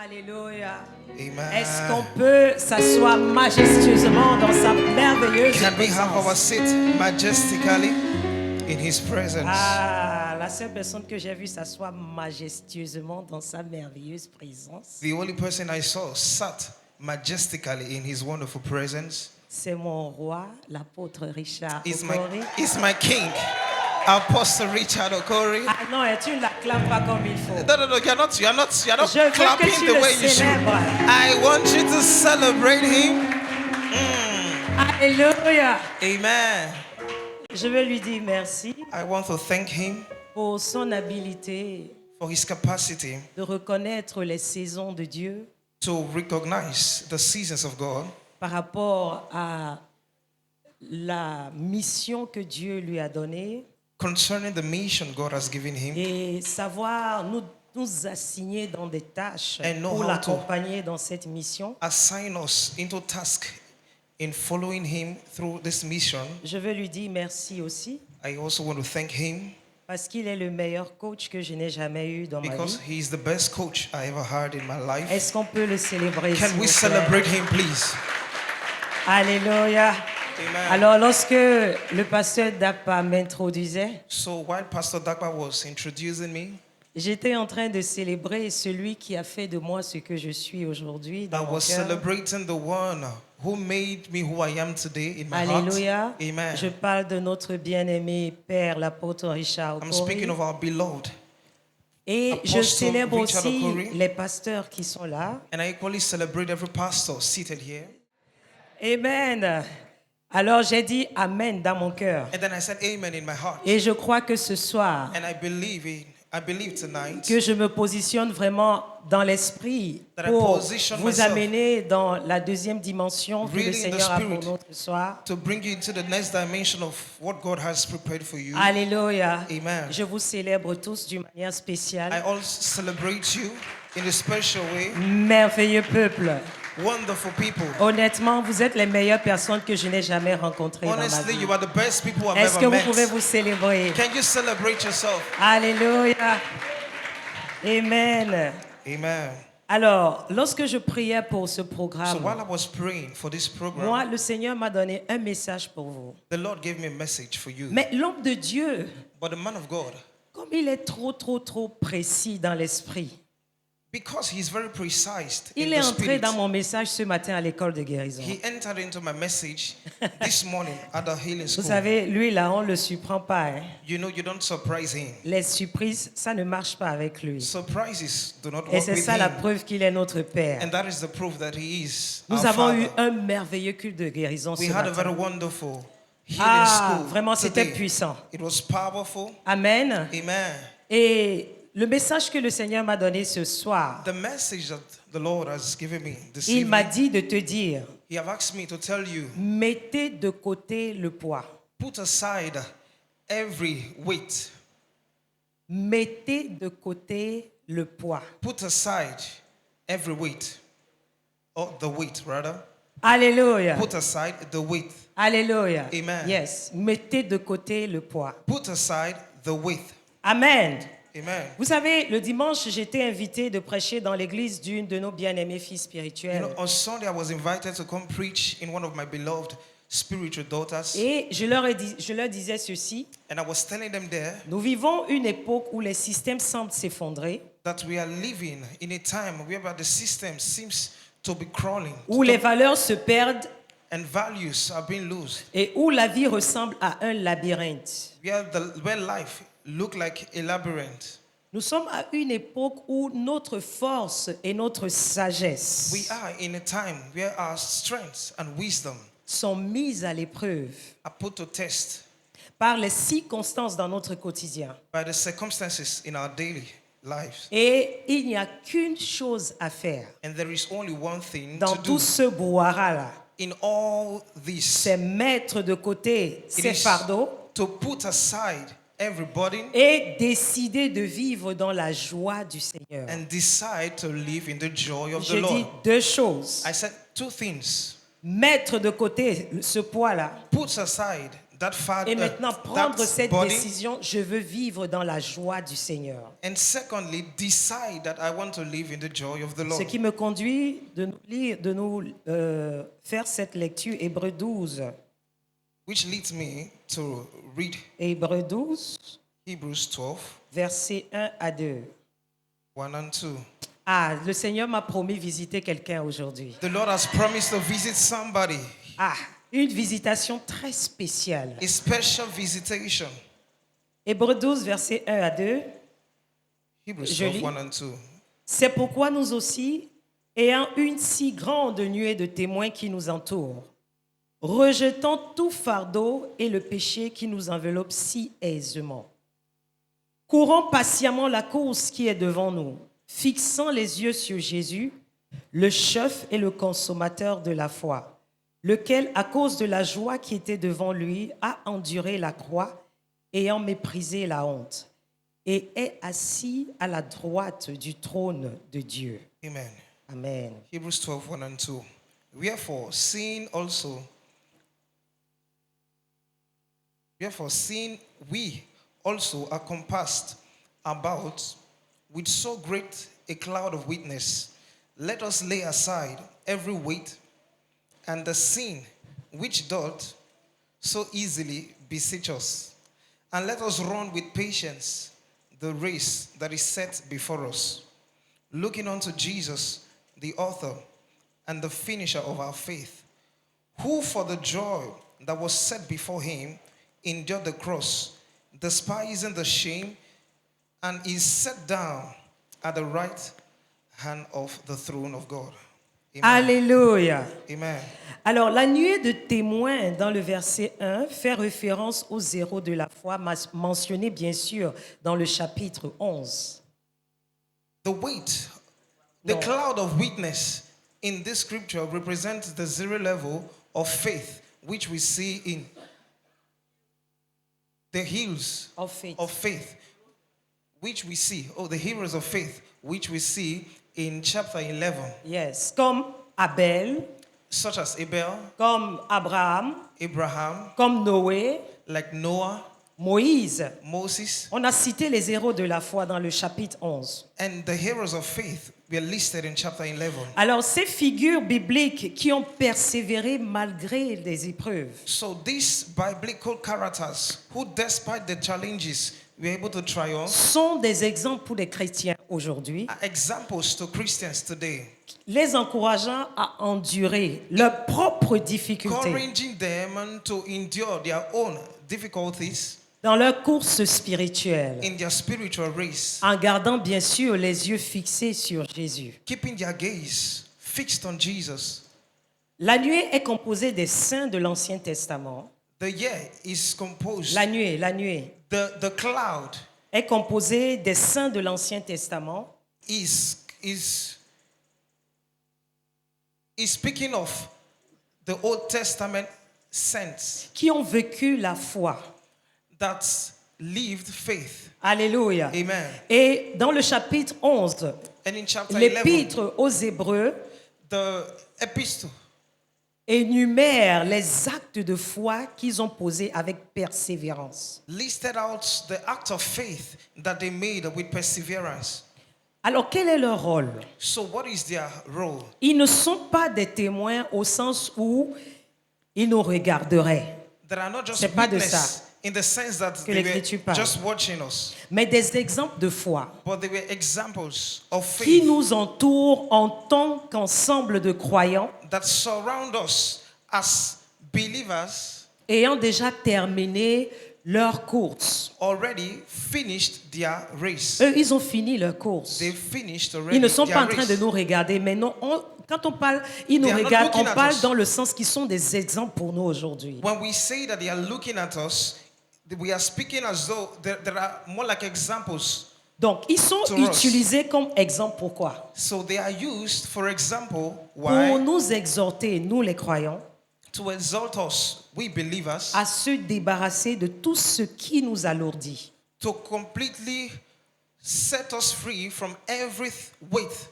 Alléluia. Amen. Est-ce qu'on peut s'asseoir majestueusement dans sa merveilleuse Can we have our présence? seat majestically in His presence? Ah, la seule personne que j'ai vue s'asseoir majestueusement dans sa merveilleuse présence, The only person I saw sat majestically in His wonderful presence c'est mon roi, l'apôtre Richard is Okori. my King, Apostle Richard Okori. Ah non, et tu ne l'acclames pas comme il faut. No, you're not Je veux que clapping tu the le way you should. célèbres. I want you to celebrate Him. Alléluia. Amen. Je veux lui dire merci I want to thank Him pour son habileté for His capacity de reconnaître les saisons de Dieu to recognize the seasons of God par rapport à la mission que Dieu lui a donnée concerning the mission God has given Him et savoir nous assigner dans des tâches And know pour how l'accompagner dans cette mission. assign us into task in following Him through this mission. Je veux lui dire merci aussi I also want to thank Him parce qu'il est le meilleur coach que je n'ai jamais eu dans ma because vie. He is the best coach I ever had in my life. Est-ce qu'on peut le célébrer? s'il Can vous we plaît? celebrate Him, please? Alléluia. Amen. Alors, lorsque le pasteur Dapa m'introduisait, So while Pastor Dagba was introducing me, j'étais en train de célébrer celui qui a fait de moi ce que je suis aujourd'hui dans I mon was cœur. celebrating the one who made me who I am today in my Alléluia. heart. Amen. Je parle de notre bien-aimé Père, l'apôtre Richard I'm Okori. speaking of our beloved. Et je Apostle célèbre Richard aussi Okori. les pasteurs qui sont là. And I equally celebrate every pastor seated here. Amen. Alors j'ai dit Amen dans mon cœur. And then I said amen in my heart. Et je crois que ce soir, And I believe tonight que je me positionne vraiment dans l'esprit That I pour position vous myself amener dans la deuxième dimension que le really in the Seigneur a pour spirit notre soir. to bring you into the next dimension of what God has prepared for you. Alléluia. Amen. Je vous célèbre tous d'une manière I spéciale. also celebrate you in a special way. Merveilleux peuple. Wonderful people. Honnêtement, vous êtes les meilleures personnes que je n'ai jamais rencontrées dans ma Honestly, vie. you are the best people I've Est-ce que ever vous pouvez met. vous célébrer? Can you celebrate yourself? Alléluia. Amen. Amen. Alors, lorsque je priais pour ce So programme, while I was praying for this program, moi, le Seigneur m'a donné un message pour vous. the Lord gave me a message for you. Mais l'homme de Dieu, But the man of God, comme il est trop précis dans l'esprit, because he's very precise in il est the entré spirit, dans mon message ce matin à l'école de guérison. he entered into my message this morning at the healing Vous school. savez, lui, là, on ne le surprend pas. Hein. You know, you don't surprise him. Les surprises, ça ne marche pas avec lui. Surprises do not Et work c'est with ça la him. preuve qu'il est notre Père. And that is the proof that he is Nous our avons eu Father. un merveilleux culte de guérison ce We had a very matin. wonderful healing Ah, school vraiment, c'était today. puissant. It was powerful. Amen. Amen. Et le message que le Seigneur m'a donné ce soir, The message that the Lord has given me this il m'a evening, dit de te dire, he have asked me to tell you, mettez de côté le poids. put aside every weight. Mettez de côté le poids. Put aside every weight. Or the weight, rather. Alléluia. Put aside the weight. Alléluia. Amen. Yes. Mettez de côté le poids. Put aside the weight. Amen. Amen. Vous savez, le dimanche, j'étais invité de prêcher dans l'église d'une de nos bien-aimées filles You spirituelles. know, on Sunday I was invited to come preach in one of my beloved spiritual daughters. Et je leur disais ceci. And I was telling them there Nous vivons une époque où les systèmes semblent s'effondrer, that we are living in a time whereby the system seems to be crawling où les valeurs se perdent and values are being lost. et où la vie ressemble à un labyrinthe. Where life look like a labyrinth. Nous sommes à une époque où notre force et notre sagesse We are in a time where our strength and wisdom sont mises à l'épreuve are put to test par les circonstances dans notre quotidien. by the circumstances in our daily lives. Et il n'y a qu'une chose à faire And there is only one thing dans to tout do ce brouhaha-là, in all this. c'est mettre de côté It ces is fardeaux to put aside every burden et décider de vivre dans la joie du Seigneur. and decide to live in the joy of the Je dis Lord. deux choses. I said two things. Mettre de côté ce poids-là Put aside Et maintenant, prendre that cette body. décision, je veux vivre dans la joie du Seigneur. And secondly, decide that I want to live in the joy of the Ce Lord. qui me conduit de nous faire cette lecture, Hébreux 12. Which leads me to read Hébreux 12, Hebrews 12, versets 1 à 2. 1 and 2. Ah, le Seigneur m'a promis visiter quelqu'un aujourd'hui. The Lord has promised to visit somebody, Ah, une visitation très spéciale. a special visitation. Hébreux 12, versets 1 à 2. Hebrews Je 12, lis. 1 and 2. C'est pourquoi nous aussi, ayant une si grande nuée de témoins qui nous entourent, rejetons tout fardeau et le péché qui nous enveloppe si aisément. Courons patiemment la course qui est devant nous, fixant les yeux sur Jésus, le chef et le consommateur de la foi, lequel, à cause de la joie qui était devant lui, a enduré la croix, ayant méprisé la honte, et est assis à la droite du trône de Dieu. Amen. Amen. Hebrews 12, 1 and 2. Wherefore, seeing we also are compassed about with so great a cloud of witness, let us lay aside every weight and the sin which doth so easily beseech us, and let us run with patience the race that is set before us, looking unto Jesus, the author and the finisher of our faith, who for the joy that was set before him endured the cross, despising the shame, and is set down at the right hand of the throne of God. Amen. Alléluia. Amen. Alors, la nuée de témoins dans le verset 1 fait référence aux héros de la foi mentionnés bien sûr dans le chapitre 11. The cloud of witness in this scripture represents the zero level of faith which we see in the hills Of faith. of faith, which we see, the heroes of faith, which we see in chapter 11, Yes, comme Abel, such as Abel, comme Abraham, Abraham, comme Noé, like Noah, Moïse. Moses, On a cité les héros de la foi dans le chapitre 11. and the heroes of faith were listed in chapter 11. Alors, ces figures bibliques qui ont persévéré malgré les épreuves So these biblical characters who, despite the challenges, were able to triumph, sont des exemples pour les chrétiens aujourd'hui, are examples to Christians today, les encourageant à endurer leurs propres difficultés encouraging them to endure their own difficulties dans leur course spirituelle, in their spiritual race, en gardant bien sûr les yeux fixés sur Jésus. keeping their gaze fixed on Jesus. La nuée est composée des saints de l'Ancien Testament. The year is composed, La nuée the cloud est composée des saints de l'Ancien Testament is speaking of the Old Testament saints qui ont vécu la foi. that lived faith. Alléluia. Amen. Et dans le chapitre 11, And in chapter 11, l'épître aux Hébreux the epistle énumère les actes de foi qu'ils ont posés avec persévérance. listed out the act of faith that they made with perseverance. Alors, quel est leur rôle? So what is their role? Ils ne sont pas des témoins au sens où ils nous regarderaient, They are not just C'est pas de witness ça in the sense that que they l'Écriture were parle. just watching us, mais des exemples de foi but they were examples of qui faith nous entourent en tant qu'ensemble de croyants that surround us as believers ayant déjà terminé leur course. already finished their race. Eux, ils ont fini leur course. They finished already Ils ne sont their pas en train race. de nous regarder, mais non, quand on parle, ils nous They are not regardent, on looking at parle us. dans le sens qu'ils sont des exemples pour nous aujourd'hui. When we say that they are looking at us, we are speaking as though there are more like examples. Donc, ils sont To us. utilisés comme exemple. Pourquoi? So they are used, for example, Pour why? nous exhorter, nous les croyants, To exalt us, we believers, à se débarrasser de tout ce qui nous alourdit. to completely set us free from every weight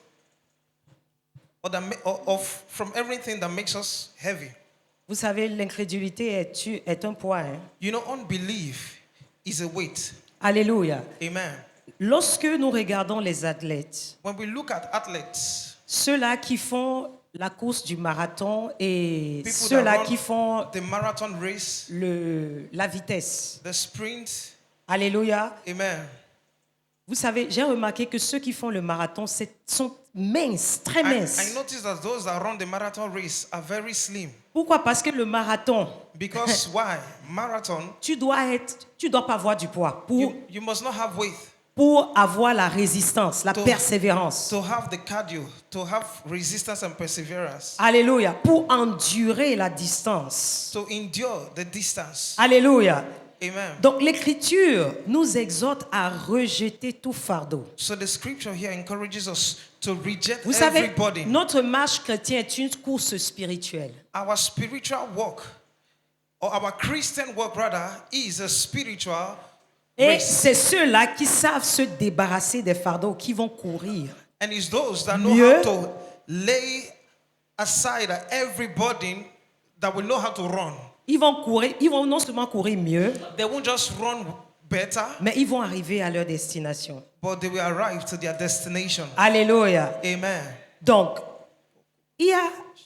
or from everything that makes us heavy. Vous savez, l'incrédulité est un poids. Hein? You know, unbelief is a weight. Alléluia. Amen. Lorsque nous regardons les athlètes, When we look at athletes, ceux-là qui font la course du marathon et people ceux-là that qui run font the marathon race, la vitesse. the sprint, Alléluia. amen. Vous savez, j'ai remarqué que ceux qui font le marathon sont minces, très I minces. noticed that those that run the marathon race are very slim. Pourquoi? Parce que le marathon, Because why? Marathon, tu dois pas avoir du poids you must not have weight pour avoir la résistance, la persévérance. to have the cardio, to have resistance and perseverance, Alléluia. Pour endurer la distance. to endure the distance. Alléluia. Amen. Donc l'Écriture nous exhorte à rejeter tout fardeau. So the scripture here encourages us to reject Vous savez, every burden. notre marche chrétienne est une course spirituelle. Our spiritual walk, or our Christian walk rather, is a spiritual Et race. c'est ceux-là qui savent se débarrasser des fardeaux qui vont courir. And it's those that know Mieux. how to lay aside every burden that will know how to run. Ils vont courir, ils vont non seulement courir mieux, They won't just run better, mais ils vont arriver à leur destination. but they will arrive to their destination. Alléluia. Amen. Donc,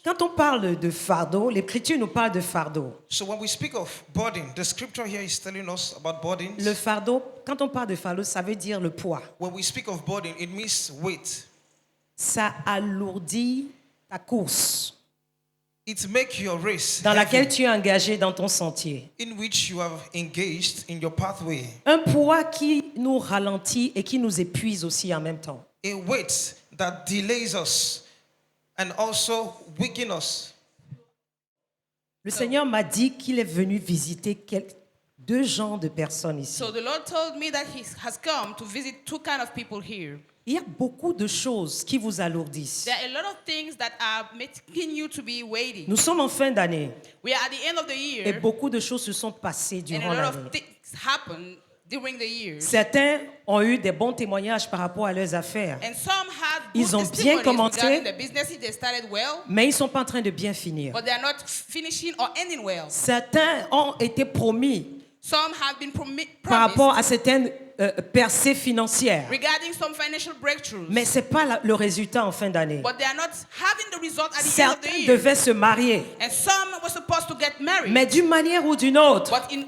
quand on parle de fardeau, l'Écriture nous parle de fardeau. So when we speak of burden, the scripture here is telling us about burdens. Le fardeau, quand on parle de fardeau, ça veut dire le poids. When we speak of burden, it means weight. Ça alourdit ta course It makes your race dans heavy, laquelle tu es engagé dans ton sentier. in which you have engaged in your pathway. Un poids qui nous ralentit et qui nous épuise aussi en même temps. A weight that delays us and also weakens us. Le Seigneur m'a dit qu'il est venu visiter deux genres de personnes ici. So the Lord told me that He has come to visit two kind of people here. Il y a beaucoup de choses qui vous alourdissent. There are a lot of things that are making you to be waiting. Nous sommes en fin d'année We are at the end of the et year, beaucoup de choses se sont passées and durant a lot l'année. of things happen during the year. Certains ont eu des bons témoignages par rapport à leurs affaires, And some had Ils good ont bien testimonies commencé. regarding the businesses. They started well, mais ils ne sont pas en train de bien finir. but they are not finishing or ending well. Certains ont été promis Some have been par rapport promised à certaines percées financières, regarding some financial breakthroughs, mais ce n'est pas le résultat en fin d'année. but they are not having the result at the end of the Certains year. devaient se marier, And some were supposed to get married. mais d'une manière ou d'une autre, But in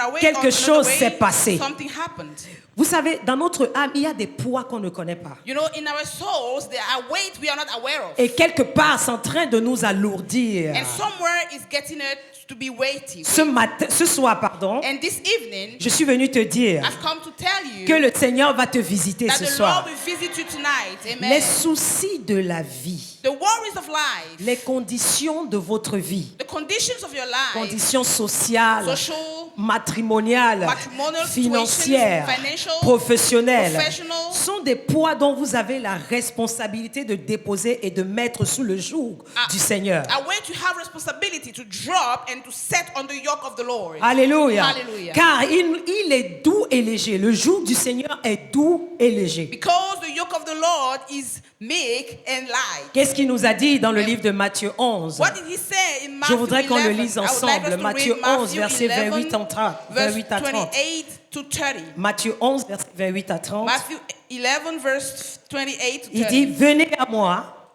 a way quelque or chose another way, s'est passé. something happened. vous savez, dans notre âme, il y a des poids qu'on ne connaît pas. You know, in our souls, there are weights we are not aware of. Et quelque part, c'est en train de nous alourdir. And somewhere is getting it to be weighty. Ce soir, pardon, And this evening, je suis venu te dire I've come to tell you que le Seigneur va te visiter that ce the soir. Lord will visit you tonight. Amen. Les soucis de la vie, The worries of life, les conditions de votre vie, the conditions of your life, conditions sociales, social, matrimoniales, matrimonial financières, situations, financial, professionnelles, professional, sont des poids dont vous avez la responsabilité de déposer et de mettre sous le joug du Seigneur. a way to have responsibility to drop and to set on the yoke of the Lord. Alléluia. Hallelujah. Car il est doux et léger. Le joug du Seigneur est doux et léger. Because the yoke of the Lord is meek and light. Qu'est-ce qu'il nous a dit dans le livre de Matthieu 11? What did he say in Matthew Je voudrais qu'on le 11? lise I would like us ensemble. to Matthieu read 11, Matthew versets 28 11, verse 28 à 30. 28 to 30. Matthieu 11, versets 28 à 30. Matthew 11, verse 28 to 30. Il dit, venez à moi,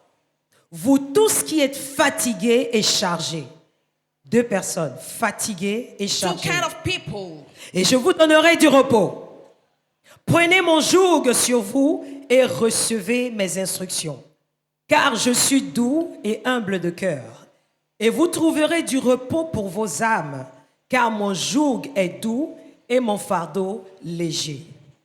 vous tous qui êtes fatigués et chargés. Deux personnes, fatiguées et Two chargées. kind of people. Et je vous donnerai du repos. Prenez mon joug sur vous et recevez mes instructions. Car je suis doux et humble de cœur. Et vous trouverez du repos pour vos âmes. Car mon joug est doux et mon fardeau léger.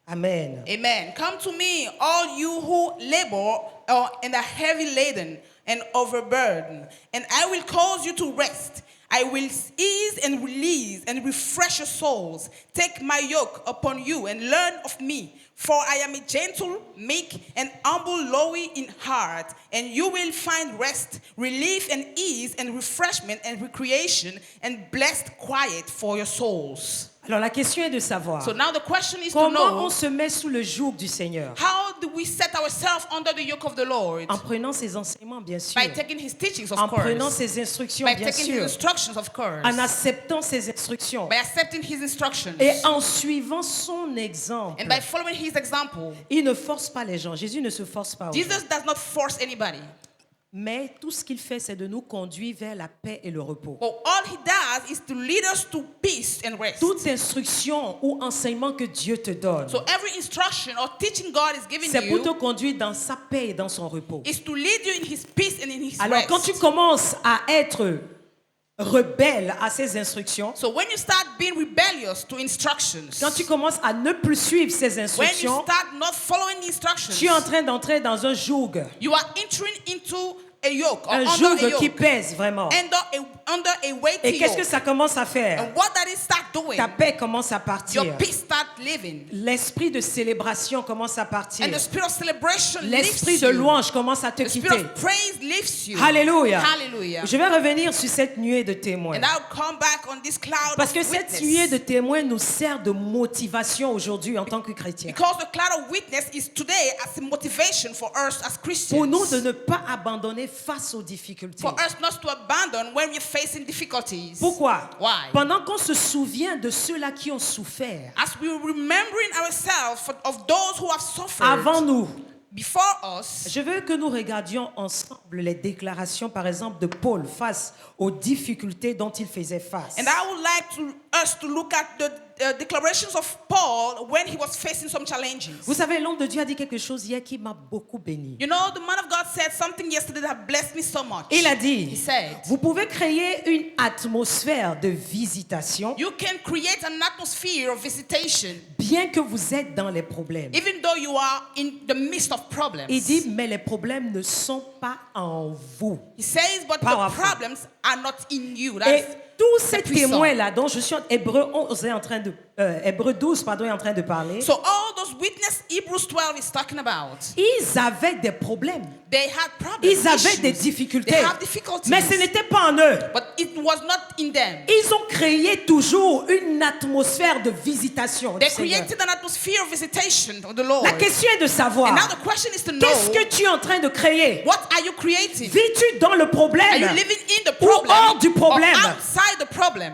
Amen. Amen. Come to me, all you who labor and are heavy laden and overburdened, and I will cause you to rest. I will ease and release and refresh your souls. Take my yoke upon you and learn of me, for I am a gentle, meek, and humble, lowly in heart, and you will find rest, relief, and ease, and refreshment, and recreation, and blessed quiet for your souls. Alors la question est de savoir So now the question is to comment know, on se met sous le joug du Seigneur. how do we set ourselves under the yoke of the Lord? En prenant ses enseignements, bien sûr. By taking his teachings, of En prenant course. ses instructions, By bien taking his sûr. instructions, of course. En acceptant ses instructions. By accepting his instructions. Et en suivant son exemple. And by following his example. Il ne force pas les gens. Jésus ne se force pas. Jesus does not force anybody. Mais tout ce qu'il fait, c'est de nous conduire vers la paix et le repos. But all he does is to lead us to peace and rest. Toute instruction ou enseignement que Dieu te donne, So every instruction or teaching God is giving c'est pour te you conduire dans sa paix et dans son repos. is to lead you in his peace and in his Alors rest. quand tu commences à être rebelle à ses instructions, So when you start being rebellious to instructions, quand tu commences à ne plus suivre ses when you instructions, start not following the instructions, tu es en train d'entrer dans un joug. you are entering into a yoke or Un under joug a qui yoke, pèse vraiment. under a weighty Et qu'est-ce que yoke. ça commence à faire? And what that is start doing, Ta paix commence à partir. your peace start living, L'esprit de célébration commence à partir. and the spirit of celebration L'esprit lifts de you. louange commence à te The spirit quitter. of praise lifts you. Alléluia. Hallelujah. Je vais revenir sur cette nuée de témoins. And I'll come back on this cloud Parce of que cette witness. nuée de témoins nous sert de motivation aujourd'hui en tant que chrétiens. Because the cloud of witness is today as a motivation for us as Christians. Pour nous de ne pas abandonner face aux difficultés. For us not to abandon when we're facing difficulties. Pourquoi? Why? Pendant qu'on se souvient de ceux-là qui ont souffert As we're remembering ourselves of those who have suffered avant nous, before us, je veux que nous regardions ensemble les déclarations, par exemple, de Paul face aux difficultés dont il faisait face. and I would like us to look at the declarations of Paul when he was facing some challenges. Vous savez, l'homme de Dieu a dit quelque chose hier qui m'a beaucoup béni. You know, the man of God said something yesterday that blessed me so much. Il a He dit, said, vous pouvez créer une atmosphère de visitation you can create an atmosphere of visitation bien que vous êtes dans les problèmes. even though you are in the midst of problems. Il dit, mais les problèmes ne sont pas en vous. He says, but the Powerful. problems are not in you. Et That's tous ces puissant. témoins-là dont je suis Hébreu 11 est en train de Hébreu 12 pardon, est en train de parler, so all those witness Hebrews 12 is talking about. ils avaient des problèmes. They had problems. Ils avaient issues. des difficultés. They have difficulties. Mais ce n'était pas en eux. But it was not in them. Ils ont créé toujours une atmosphère de visitation. They du Seigneur. created an atmosphere of visitation of the Lord. La question est de savoir, And now the question is to know, qu'est-ce que tu es en train de créer? what are you creating? Vis-tu dans le problème Are you living in the ou problem hors du problème? or outside the problem?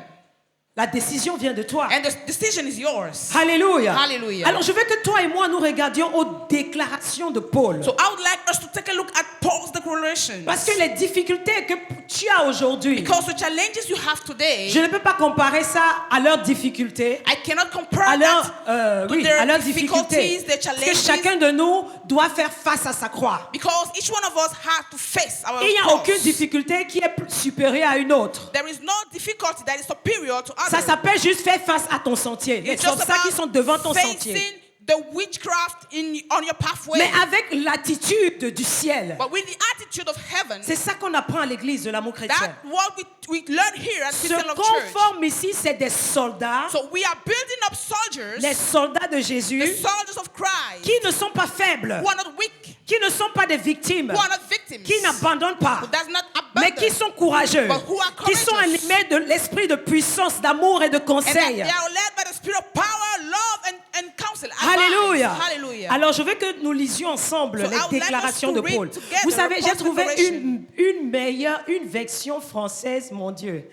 La décision vient de toi. And the decision is yours. Alléluia. Hallelujah. Alors je veux que toi et moi nous regardions aux déclarations de Paul. So I would like us to take a look at Paul's declaration. Parce que les difficultés que tu as aujourd'hui, Because the challenges you have today, je ne peux pas comparer ça à leurs difficultés, I cannot compare à leurs, that to oui, their à leurs difficulties, difficultés. their Parce que challenges. chacun de nous doit faire face à sa croix. Because each one of us has to face our Il n'y a cross. aucune difficulté qui est plus supérieure à une autre. There is no difficulty that is superior to others. Ça s'appelle juste faire face à ton sentier. Les It's just obstacles qui sont devant ton facing sentier. the witchcraft on your pathway. Mais avec l'attitude du ciel. But with the attitude of heaven, C'est ça qu'on apprend à l'église de l'amour chrétien. that what we learn here at Ce Christian Love qu'on Church. forme ici, c'est des soldats, So we are building up soldiers, les soldats de the Jésus, soldiers of Christ, qui ne sont pas faibles, who are not weak, qui ne sont pas des victimes, who are not victims, qui n'abandonnent pas, who does not mais abandon, qui sont courageux, but who are qui sont courageous. animés de l'esprit de puissance, d'amour et de and that conseil. they are led by the spirit of power, love, and counsel. Alléluia. Advice. Hallelujah. Alors je veux que nous lisions ensemble So I les would like déclarations us de to read Paul. together Vous savez, j'ai Paul's trouvé declaration. une version française, mon Dieu.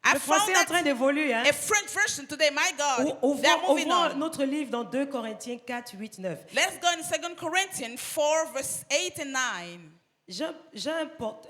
I Le français est en found train d'évoluer. Hein? a French version today, my God. They are moving Ouvrons on. notre livre dans 2 Corinthiens 4, 8, 9. Let's go in 2 Corinthians 4, verse 8 and 9. J'ai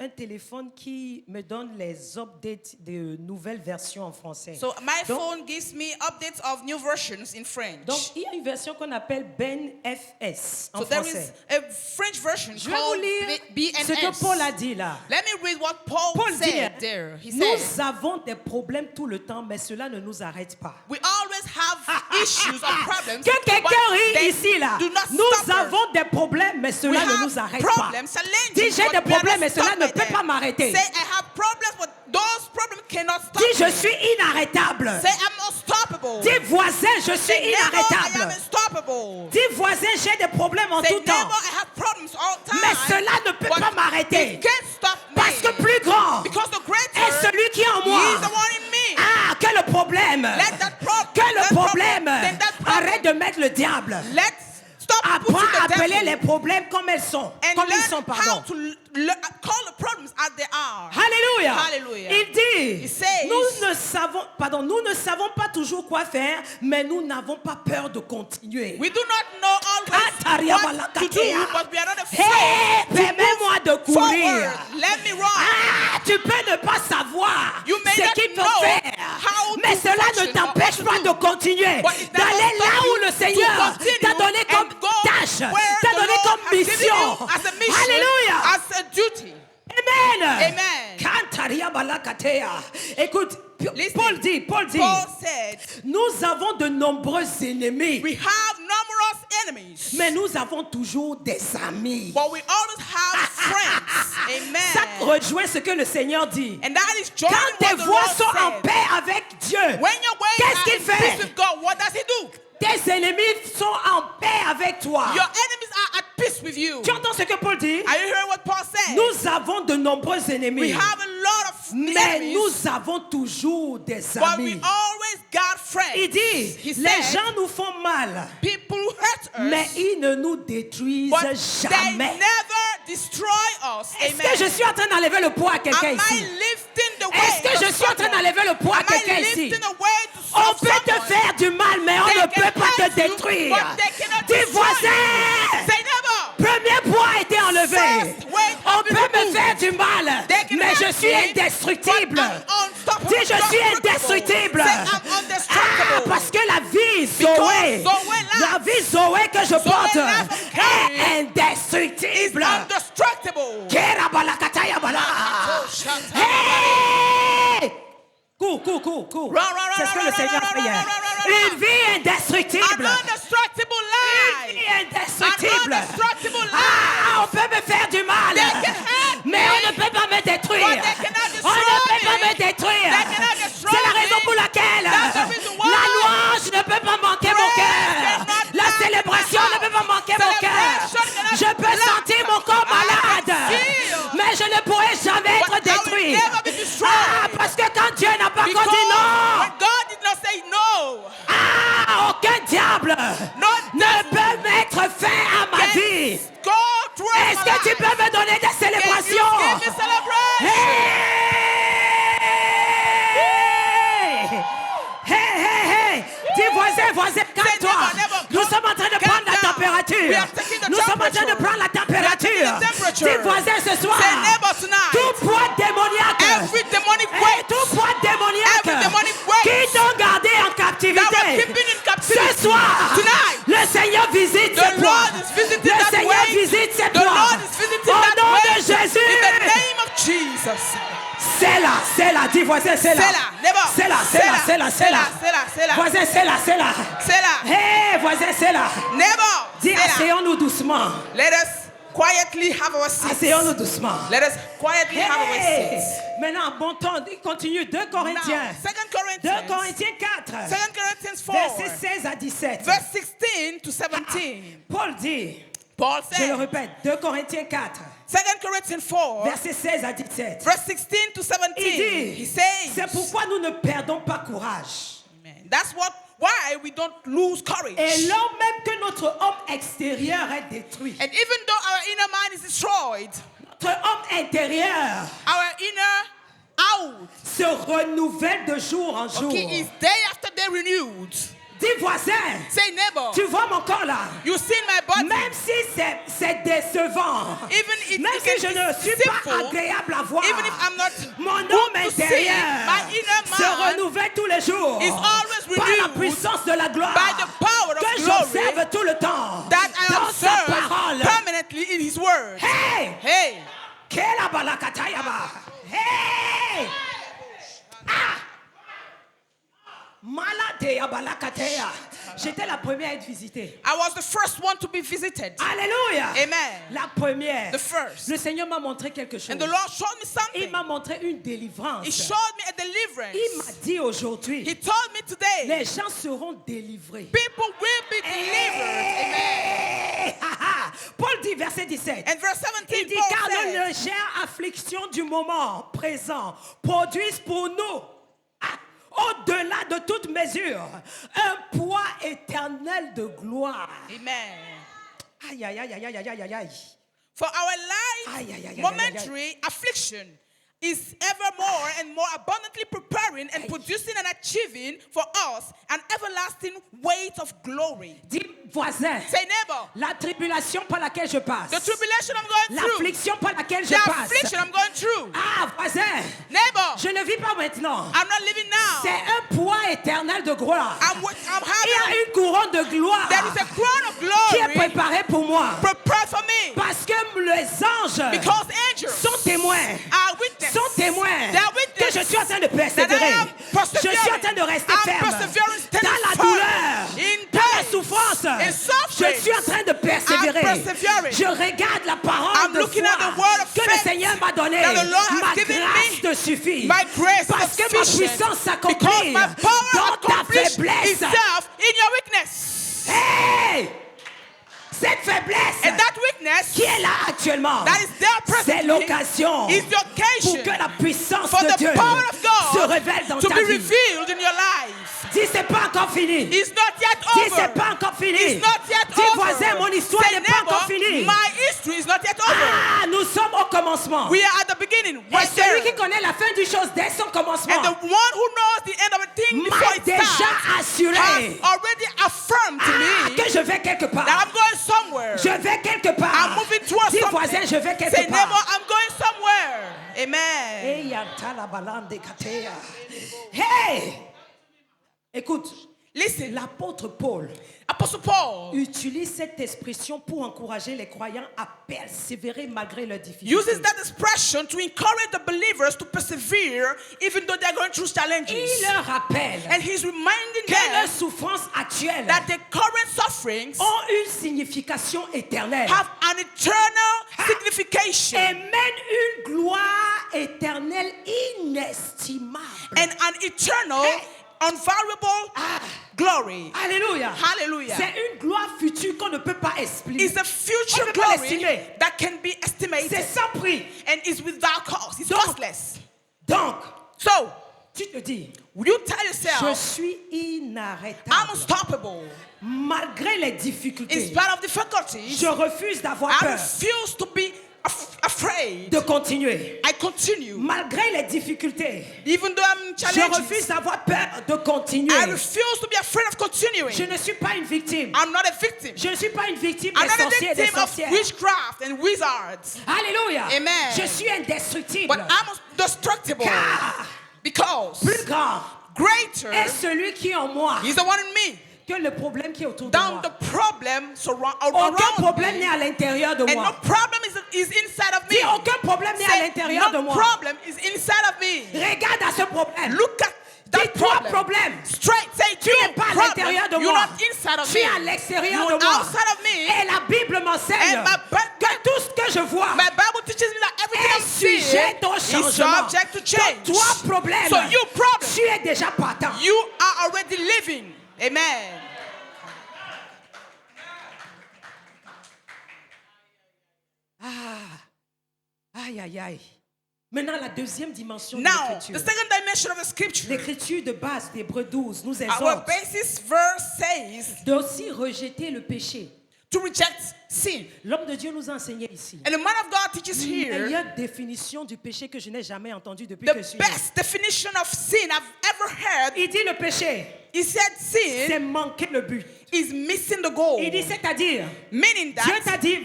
un téléphone qui me donne les updates de nouvelles versions en français. So my Donc- phone gives me updates of new versions in French. Donc, il y a une version qu'on appelle BNFS en So there français. is a French version Je vais vous called lire BNS. ce que Paul a dit là. Let me read what Paul Paul dit, said hein, there. He nous said, avons des problèmes tout le temps, mais cela ne nous arrête pas. we always have issues or problems. Que quelqu'un but rit they ici là. do not Nous stop us. avons des problèmes, mais We cela ne have nous arrête pas. problems, challenges, Dis, j'ai but des we are not problèmes, mais cela stopped ne by peut them. pas m'arrêter. Say, I have problems, but those problems cannot stop Dis, je me. suis inarrêtable. Say, I'm unstoppable. Dis, voisin, je suis Say, neighbor, I am inarrêtable. unstoppable. Dis, voisin, j'ai des problèmes en Say, tout temps. neighbor, I have problems all the time. Mais cela ne peut but pas m'arrêter. it can't stop me. Parce que plus grand Because the greater est celui qui est en moi. he is the one in me. Ah, que le problème. Let that Que le de mettre le diable. Let's stop putting Apprends à the appeler devil les problèmes comme elles sont. and Comme ils learn sont, how pardon. to call the problems as they are. Alléluia. Hallelujah. Il dit, He says, nous ne savons pas toujours quoi faire, mais nous n'avons pas peur de continuer. We do not know always what to do, but we are not afraid Hey, to permets-moi de move courir. forward. Let me run. Ah, tu peux ne pas savoir You may ce not qu'il faut know faire, how mais to cela ne function t'empêche or pas what to de do. continuer, But it does d'aller not là stop où you le to Seigneur continue t'a donné comme and go tâche, where t'a the donné Lord comme has given mission. you as a mission, Alléluia. as a duty. Amen. Amen. Kantaria balakatea. Écoute, Listen. Paul dit, Paul said, nous avons de nombreux ennemis, we have numerous enemies, mais nous avons toujours des amis. but we always have friends. Ça Amen. rejoint ce que le Seigneur dit. And that is joining Quand tes what the voies Lord sont en said. paix avec Dieu, When your ways qu'est-ce are qu'il in peace fait? with God, what does He do? Tes ennemis sont en paix avec toi. Your enemies are at peace with you. Tu entends ce que Paul dit? Are you hearing what Paul said? Nous avons de nombreux We ennemis, have a lot of mais enemies, nous avons toujours des but we amis. always got friends. Il dit, He les said, gens nous font mal, people hurt us, mais ils ne nous détruisent but they jamais. never destroy us. Est-ce Amen. que je suis en train d'enlever le poids à quelqu'un Am I ici? lifting the Est-ce weight que je of suis en train someone? d'enlever le poids à Am quelqu'un I ici? lifting the weight On of peut te someone? faire du mal, mais on They ne peut can pas te hurt you, détruire. but they cannot Dis destroy voisin, you. Say never. premier poids a été enlevé. First weight On has been peut me removed. faire du mal, They can mais je hurt suis me, indestructible. but I'm unstoppable. Dis je suis indestructible. Say I'm indestructible. Parce que la vie Because Zoé, Zoé la vie Zoé que je porte life I'm carrying est indestructible. Indestructible. Kerabalakatayabala. Hey! Cours. Run, C'est ce que le Seigneur fait hier. run. Une vie indestructible. An indestructible Une life. vie indestructible. An indestructible life. Ah, on peut me faire du mal. They can hurt Mais on ne peut pas me détruire. but they cannot destroy On ne peut pas me. me détruire. They cannot destroy C'est la me. raison pour laquelle That's the reason why. la louange ne peut pas manquer mon Praise cœur. cannot La lack célébration my ne peut pas manquer mon cœur. Celebration cannot Je peux lack. sentir mon corps I can malade. feel. Mais je ne pourrai jamais But être I will détruit. never be destroyed. Ah, parce que quand Dieu n'a pas Because dit non, when God did not say no, ah, aucun diable no ne devil peut mettre fin à ma can vie. go through Est-ce my que tu life. peux me donner des Can you célébrations? give me celebration? Hey! Dis voisin, calme-toi. never, Nous sommes en train de calm prendre la down. température. We are taking the Nous sommes en train de temperature. prendre la température. We are taking the temperature. Dis voisin ce soir. Say neighbor tonight. Tout poids démoniaque. Every demonic Hey, weight tout poids démoniaque. Every demonic weight Qui t'ont gardé en that were captivité. keeping in captivity Ce soir, tonight, le Seigneur visite the ces poids. Lord is visiting Le that Seigneur weight. visite ces The poids. Lord is visiting Au that nom de weight. Jésus. In the name of Jesus. C'est là, dis voisin, c'est là. C'est là, never. C'est là. C'est là. Voisin, c'est là. C'est là. Hé, voisin, c'est là. Never. Dis, C'est là. asseyons-nous doucement. Let us quietly have our seats. Asseyons-nous doucement. Let us quietly have our Hey! seats. Maintenant, bon temps, continue. 2 Corinthiens. Now, 2 2 Corinthians. Corinthiens 4. 2 Corinthians 4. Versets 16 à 17. Verse 16 to 17. Paul dit, Paul je le said, répète, 2 Corinthiens 4. 2 Corinthians 4, Versets 16 à 17. verse 16 to 17. Il dit, He says, c'est pourquoi nous ne perdons pas courage. Amen. That's why we don't lose courage. Et lors même que notre homme extérieur est détruit, And even though our inner mind is destroyed, notre homme intérieur our inner out, se renouvelle de jour en jour. okay, is day after day renewed. Dis voisin, Say neighbor, tu vois mon corps là? you see my body. Même si c'est décevant, Even if même it si je can ne be suis pas sinful, agréable à voir, even if I'm not mon homme good to see, intérieur my inner se man renouvelle tous les jours is always par la renewed puissance de la gloire by the power of que glory j'observe tout le temps that I dans sa observe parole. permanently in His Word. Hey! Hey, Kela balakatayaba. Hey! Ah! Malateya balakateya. J'étais la première à être visitée. I was the first one to be visited. Alléluia. Amen. La première. The first. Le Seigneur m'a montré quelque chose. And the Lord showed me Il something. m'a montré une délivrance. He showed me a deliverance. Il m'a dit He aujourd'hui, told me today, les gens seront délivrés. people will be delivered. Amen. Hey! Ha, ha. Paul dit, verset 17. And verse 17, Il dit, Paul car nos said, légères afflictions du moment présent produisent pour nous au-delà de toute mesure, un poids éternel de gloire. Amen. Aïe, aïe, aïe, aïe, aïe, aïe, aïe, aïe. For our life, Aye, aye, aye, aye, momentary affliction is ever more and more abundantly preparing and Aye. producing and achieving for us an everlasting weight of glory. Dis voisin, Say, neighbor, la tribulation par laquelle je passe, the tribulation I'm going through, l'affliction par laquelle je the passe. affliction I'm going through, Ah, voisin, neighbor, je ne vis pas maintenant. I'm not living now. C'est un poids éternel de gloire. I'm Il y having, a une couronne de gloire there is a crown of qui est glory préparée pour moi. prepared for me. Parce que les anges Because angels sont témoins. are witness. Sont témoins They are que witness je suis en train de that I persévérer. am persevering. Je suis en train de rester I'm ferme persevering, standing dans la firm. douleur, In dans la pain, souffrance. in Je suffering. suis en train de persévérer. I'm persevering. Je regarde la parole I'm de looking at the foi word of que le faith Seigneur m'a donnée. that the Lord has Ma given grâce me. te suffit. My grace Parce is que ma sufficient. puissance Because s'accomplit my power dans ta accomplishes faiblesse. itself in your weakness. Hey! Cette faiblesse And that weakness qui est là actuellement, that is there c'est presently l'occasion is the occasion pour que la puissance for de the Dieu power of se God révèle dans to ta be vie. revealed in your life. Dis, c'est pas encore fini. It's not yet Dis, c'est over. pas encore fini. It's not yet Dis, over. voisin, mon histoire Say, n'est pas encore neighbor, finie. my history is not yet over. Ah, nous sommes au commencement. We are at the beginning. Et Right celui there. qui connaît la fin du chose dès son commencement And the one who knows the end of a thing before m'a it déjà starts assuré has already affirmed to me que je vais quelque part. that I'm going somewhere. Je vais quelque part. I'm moving towards Dis, something. voisin, je vais quelque Say, neighbor, part. I'm going somewhere. Amen. Hey, yanta la balande katea. Hey! Écoute, Listen, l'apôtre Paul Apostle Paul utilise cette expression pour encourager les croyants à persévérer malgré leurs difficultés. uses that expression to encourage the believers to persevere even though they're going through Il challenges. leur rappelle And he's reminding que leurs them souffrances actuelles that the current sufferings ont une signification éternelle have an eternal signification et mènent une gloire éternelle inestimable. and an eternal, unvaluable glory. Alléluia. Hallelujah. C'est une gloire future qu'on ne peut pas expliquer. It's a future On peut pas glory l'estimer. that can be estimated C'est sans prix. and is without cost. It's Donc, costless. Donc, So, tu te dis, you tell je yourself, suis I'm inarrêtable. unstoppable. Malgré les In difficultés, spite of difficulties, je refuse d'avoir I peur refuse to be afraid. de continuer. I continue. Malgré les difficultés, Even though I'm je challenged, refuse d'avoir peur de continuer. I refuse to be afraid of continuing. Je ne suis pas une victime. I'm not a victim. Je ne suis pas une victime I'm des not a sorciers et des victim of sorcières. witchcraft and wizards. Alléluia. Amen. Je suis indestructible. But I'm destructible. Car Because plus grand greater est celui qui est en moi is the one in me que le problème qui est autour de than moi. the problem Aucun around problème n'est me. à l'intérieur de And no moi. problem is inside of me. Dis, aucun problème n'est à Say, l'intérieur de no moi. problem is inside of me. Regarde à ce problème. Look at Dis, that toi, problem. problème. Straight, say, Tu you n'es pas à problem. l'intérieur de You're moi. not inside of Tu me. es à l'extérieur You're de moi. outside of me. Et la Bible m'enseigne And my que tout ce que je vois My Bible teaches me that everything est I'm seeing sujet au is changement. subject to Donc, change. toi, problème, So you problem, tu es déjà partant. you are already living. Amen. Aïe, aïe, aïe. Maintenant, la deuxième dimension de Now, the l'écriture. second dimension of the scripture, L'écriture de base d'Hébreux 12 nous our exhorte basis verse says d'aussi rejeter le péché. to reject sin. L'homme de Dieu nous a enseigné ici And the man of God teaches une here meilleure définition du péché que je n'ai jamais entendue depuis the que je suis né. best definition of sin I've ever heard. Il dit le péché, He said sin c'est manquer le but. is missing the goal. Il dit c'est-à-dire, Meaning Dieu that t'a dit,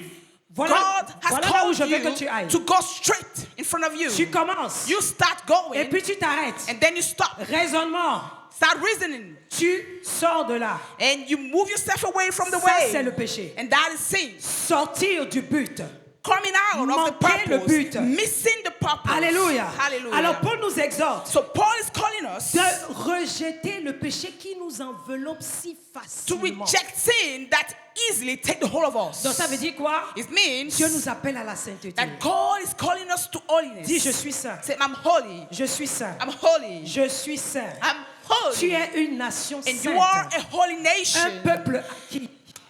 voilà, God has voilà là où called je veux que tu you ailles. to go straight in front of you. Tu commences You start et going puis tu t'arrêtes. and then you stop. Raisonnement, Start reasoning tu sors de là. and you move yourself away from the Ça, way. c'est le péché. And that is sin. Sortir du but. Coming out of the Manquer le purpose. but. Missing the purpose. Alléluia. Hallelujah. Alors Paul nous exhorte So Paul is calling us de rejeter le péché qui nous enveloppe si to facilement. reject sin that easily take the whole of us. Donc ça veut dire quoi? It means Dieu nous appelle à la sainteté. that God is calling us to holiness. Dis, je suis saint. Say, I'm holy. Je suis saint. I'm holy. Je suis saint. I'm Tu holy. es une nation And you are sainte. a holy Un nation. peuple acquis.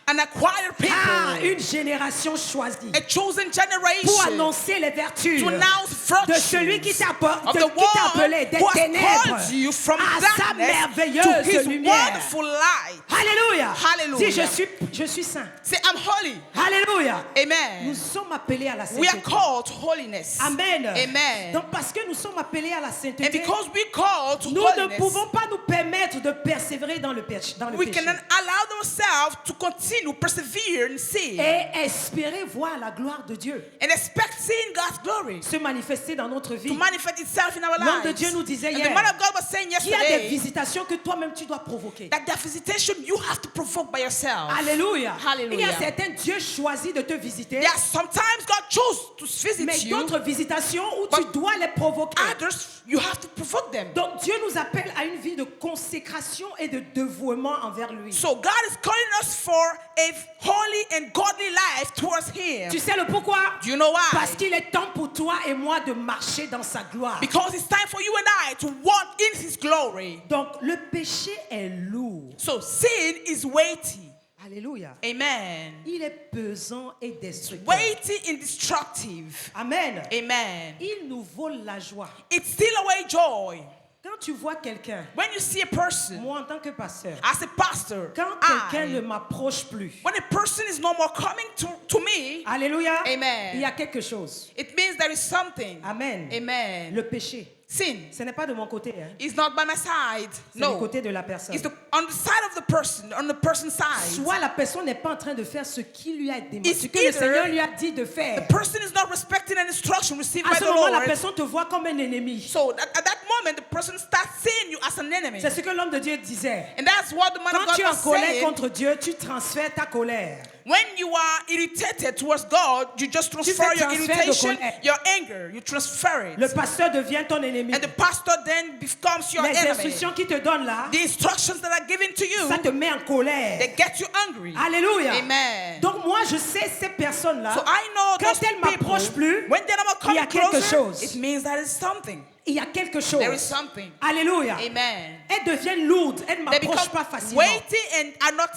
an acquired people, une génération choisie a chosen pour generation annoncer les vertus to announce de celui qui virtues t'a of the appelé one des who has ténèbres called you from à sa darkness to merveilleuse his lumière. wonderful light. Alléluia. Hallelujah. Dis, je suis saint. Say, I'm holy. Alléluia. Amen. Nous sommes appelés à la We are sainteté. called to holiness. Amen. Amen. Donc parce que nous sommes appelés à la And sainteté, because we called to nous ne holiness, pouvons pas nous permettre de persévérer dans le péché. we cannot allow ourselves to continue, persevere in sin, Et espérer voir la gloire de Dieu and expect seeing God's glory se manifester dans notre vie. to manifest itself in our L'homme de lives. Dieu nous disait And hier the man of God was saying qu'il y a des yesterday visitations que toi-même tu dois provoquer. that the visitation you have to provoke by yourself. Alléluia. Hallelujah. Il y a certains Dieu choisit de te visiter, There are sometimes God chose to mais visit you. d'autres visitations où tu dois les provoquer. Others, you have to provoke them. Donc Dieu nous appelle à une vie de consécration et de dévouement envers lui. So God is calling us for a holy and godly life towards Him. Tu sais le pourquoi? Do you know why? Parce qu'il est temps pour toi et moi de marcher dans sa gloire. Because it's time for you and I to walk in His glory. Donc le péché est lourd. So sin is weighty. Alléluia. Amen. Il est pesant et destructeur. Weighty and destructive. Amen. Amen. Il nous vole la joie. It steals away joy. Quand tu vois quelqu'un, When you see a person, moi en tant que pasteur, as a pastor, quand quelqu'un ne m'approche plus, when a person is no more coming to me, alléluia, Amen. il y a quelque chose. it means there is something. Amen. Amen. Le péché, Sin ce n'est pas de mon côté, hein. is not by my side. C'est du No. côté de la personne. It's on the side of the person, on the person's side. Soit la personne n'est pas en train de faire ce qui lui a demandé, It's ce que le either Seigneur lui a dit de faire. The person is not respecting an instruction received À by ce the moment, la Lord. personne te voit comme un ennemi. So at that moment, the person starts seeing you as an enemy. C'est ce que l'homme de Dieu disait. And that's what the man of Quand tu God es en was colère saying. contre Dieu, tu transfères ta colère. When you are irritated towards God, you just transfer fais your transfert de irritation, colère. your anger, you transfer it. Le pasteur devient ton ennemi. And the pastor then becomes your Les enemy. instructions qu'il te donne là, The instructions that are given to you, ça te met en colère. they get you angry. Alléluia. Amen. Donc moi, je sais ces personnes-là, So I know quand those elles people, m'approchent plus, when they're not il y a coming quelque closer, chose. it means that is something. il y a quelque chose. There is something. Alléluia. Amen. Elles deviennent lourdes, elles ne They m'approchent become pas facilement. weighty and are not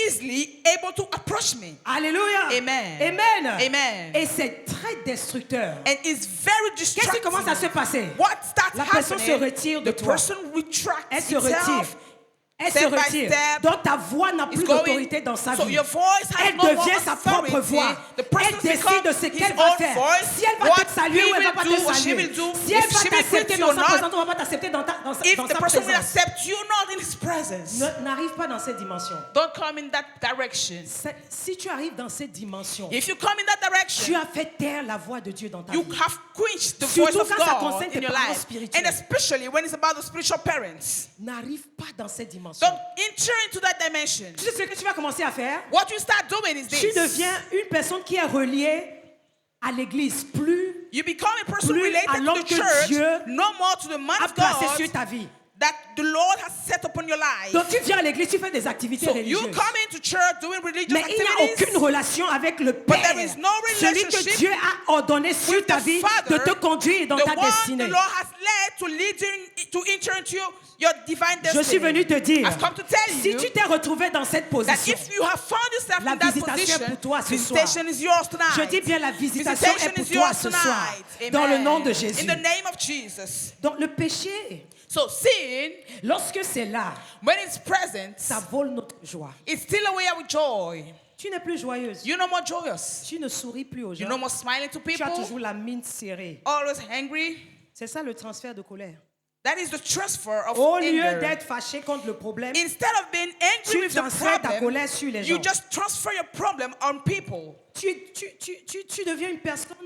easily able to approach me. Alléluia. Amen. Amen. Amen. Et c'est très destructeur. And it's very Qu'est-ce qui destructive. commence à se passer? What starts La personne se happening? retire de The toi. person retracts Elle se retire. itself. Elle se Step by retire. step, Donc ta voix n'a plus It's going- d'autorité dans sa so vie. your voice has Elle no more devient sa propre authority. voix. The Elle person décide becomes de ce his qu'elle va own faire. voice. Si elle va What te saluer he ou elle va will pas do, te what she saluer. will do. Si elle If va she will t'accepter greet dans you sa or not, présence, on va pas t'accepter dans If dans the sa person will présence. accept you not in his presence, N'arrive pas dans cette dimension. don't come in that direction. Si tu arrives dans cette dimension, If you come in that tu direction, as fait taire la voix de Dieu dans ta you vie. have quenched the Surtout voice of quand ça God concerne in tes your parents life. spirituels. And especially when it's about the spiritual parents. N'arrive pas dans cette dimension. Don't enter into that dimension. Tu sais ce que tu vas commencer à faire? What you start doing is Tu this. deviens une personne qui est reliée à l'église, plus You become a person plus related à to l'homme the que church, Dieu no more to the man a of placé God sur ta vie. that the Lord has set upon your life. Donc tu viens à l'église, tu fais des activités So you religieuses. come into church doing religious Mais il n'y a activities, aucune relation avec le But Père, there is no celui que relationship Dieu a ordonné sur with ta the vie Father, de te conduire dans the ta one destinée. the Lord has led to lead you to enter into your divine Je destiny. suis venu te dire, I've come to tell si you tu t'es retrouvé dans cette that position, if you have found yourself la in that visitation position, pour toi ce soir. visitation is yours tonight. je dis bien la visitation Visitation est pour is toi yours ce soir, tonight. dans le Amen. nom de In Jésus. the name of Jesus. Donc le péché, So sin, lorsque c'est là, when it's present, ça vole notre joie. it steals away our joy. Tu n'es plus joyeuse. You're no more joyous. Tu ne souris plus aux You're gens. no more smiling to Tu as people. toujours la mine serrée. Always angry. C'est ça le transfert de colère. That is the transfer of Au lieu anger. d'être fâché contre le problème, Instead of being angry tu with the transfères ta problem, colère sur les gens. you just transfer your problem on people. tu deviens une personne